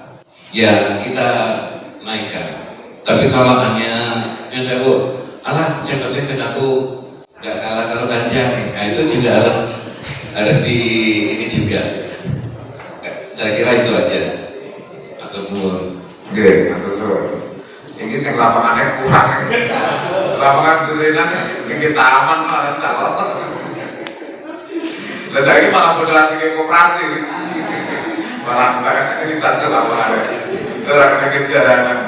ya kita naikkan. Tapi kalau hanya saya bu, alah saya penting aku nggak kalah kalau ganja nih, nah itu juga harus di ini juga. Saya kira itu aja. Atau buat. Oke, atau ini sing lapangannya kurang. Lapangan durenan ini taman malah calon. Lah saya malah bodohan bikin koperasi. Malah ini satu lapangannya. Orang kejarangan.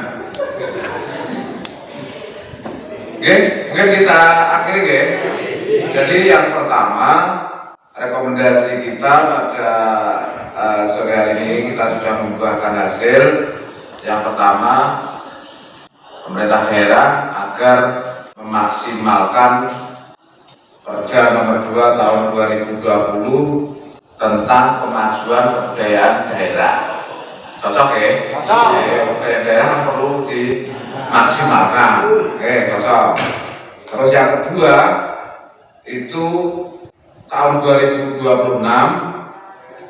Oke, mungkin kita akhiri ya. Jadi yang pertama rekomendasi kita pada sore hari ini kita sudah membuahkan hasil. Yang pertama, pemerintah daerah agar memaksimalkan Perda nomor 2 tahun 2020 tentang kemajuan kebudayaan daerah. Cocok ya? Cocok. Kebudayaan daerah kan perlu dimaksimalkan. Oke, cocok. Terus yang kedua itu tahun 2026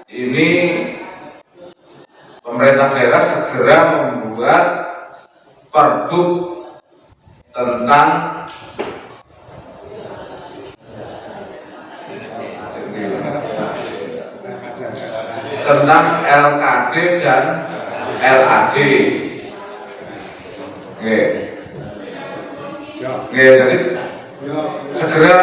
ini pemerintah daerah segera membuat Pergub tentang LKD dan LAD. Jadi segera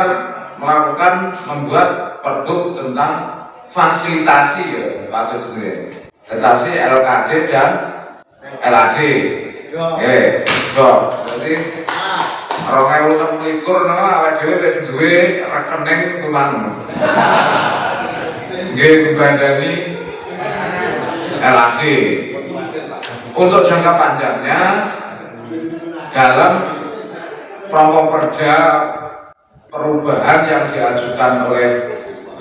membuat Pergub tentang fasilitasi ya Pak Presiden. Fasilitasi LKD dan LAD. Jadi 2026 awake dhewe wis duwe rekening kuman. Nggih ngandani LAD. Untuk jangka panjangnya dalam pokok perda perubahan yang diajukan oleh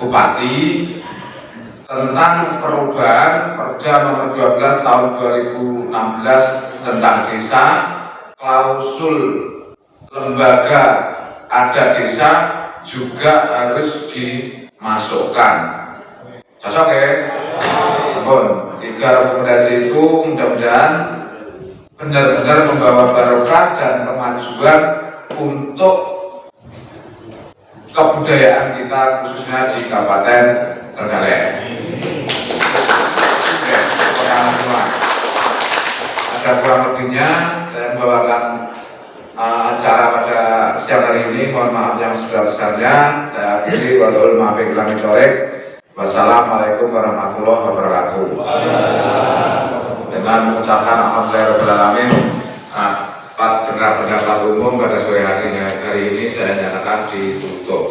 Bupati tentang perubahan Perda nomor 12 tahun 2016 tentang desa, klausul lembaga adat desa juga harus dimasukkan. Cocok ya? Tiga rekomendasi itu mudah-mudahan benar-benar membawa barokah dan kemajuan untuk kebudayaan kita khususnya di Kabupaten Trenggalek. Ada kurang lebihnya saya membawakan acara pada siang hari ini. Mohon maaf yang sebesar-besarnya. Saya akhiri wallahual muwaffiq. Wassalamualaikum warahmatullahi wabarakatuh. Dengan mengucapkan alhamdulillahirabbil alamin. Pak dengar pendapat umum pada sore hari ini saya nyatakan ditutup.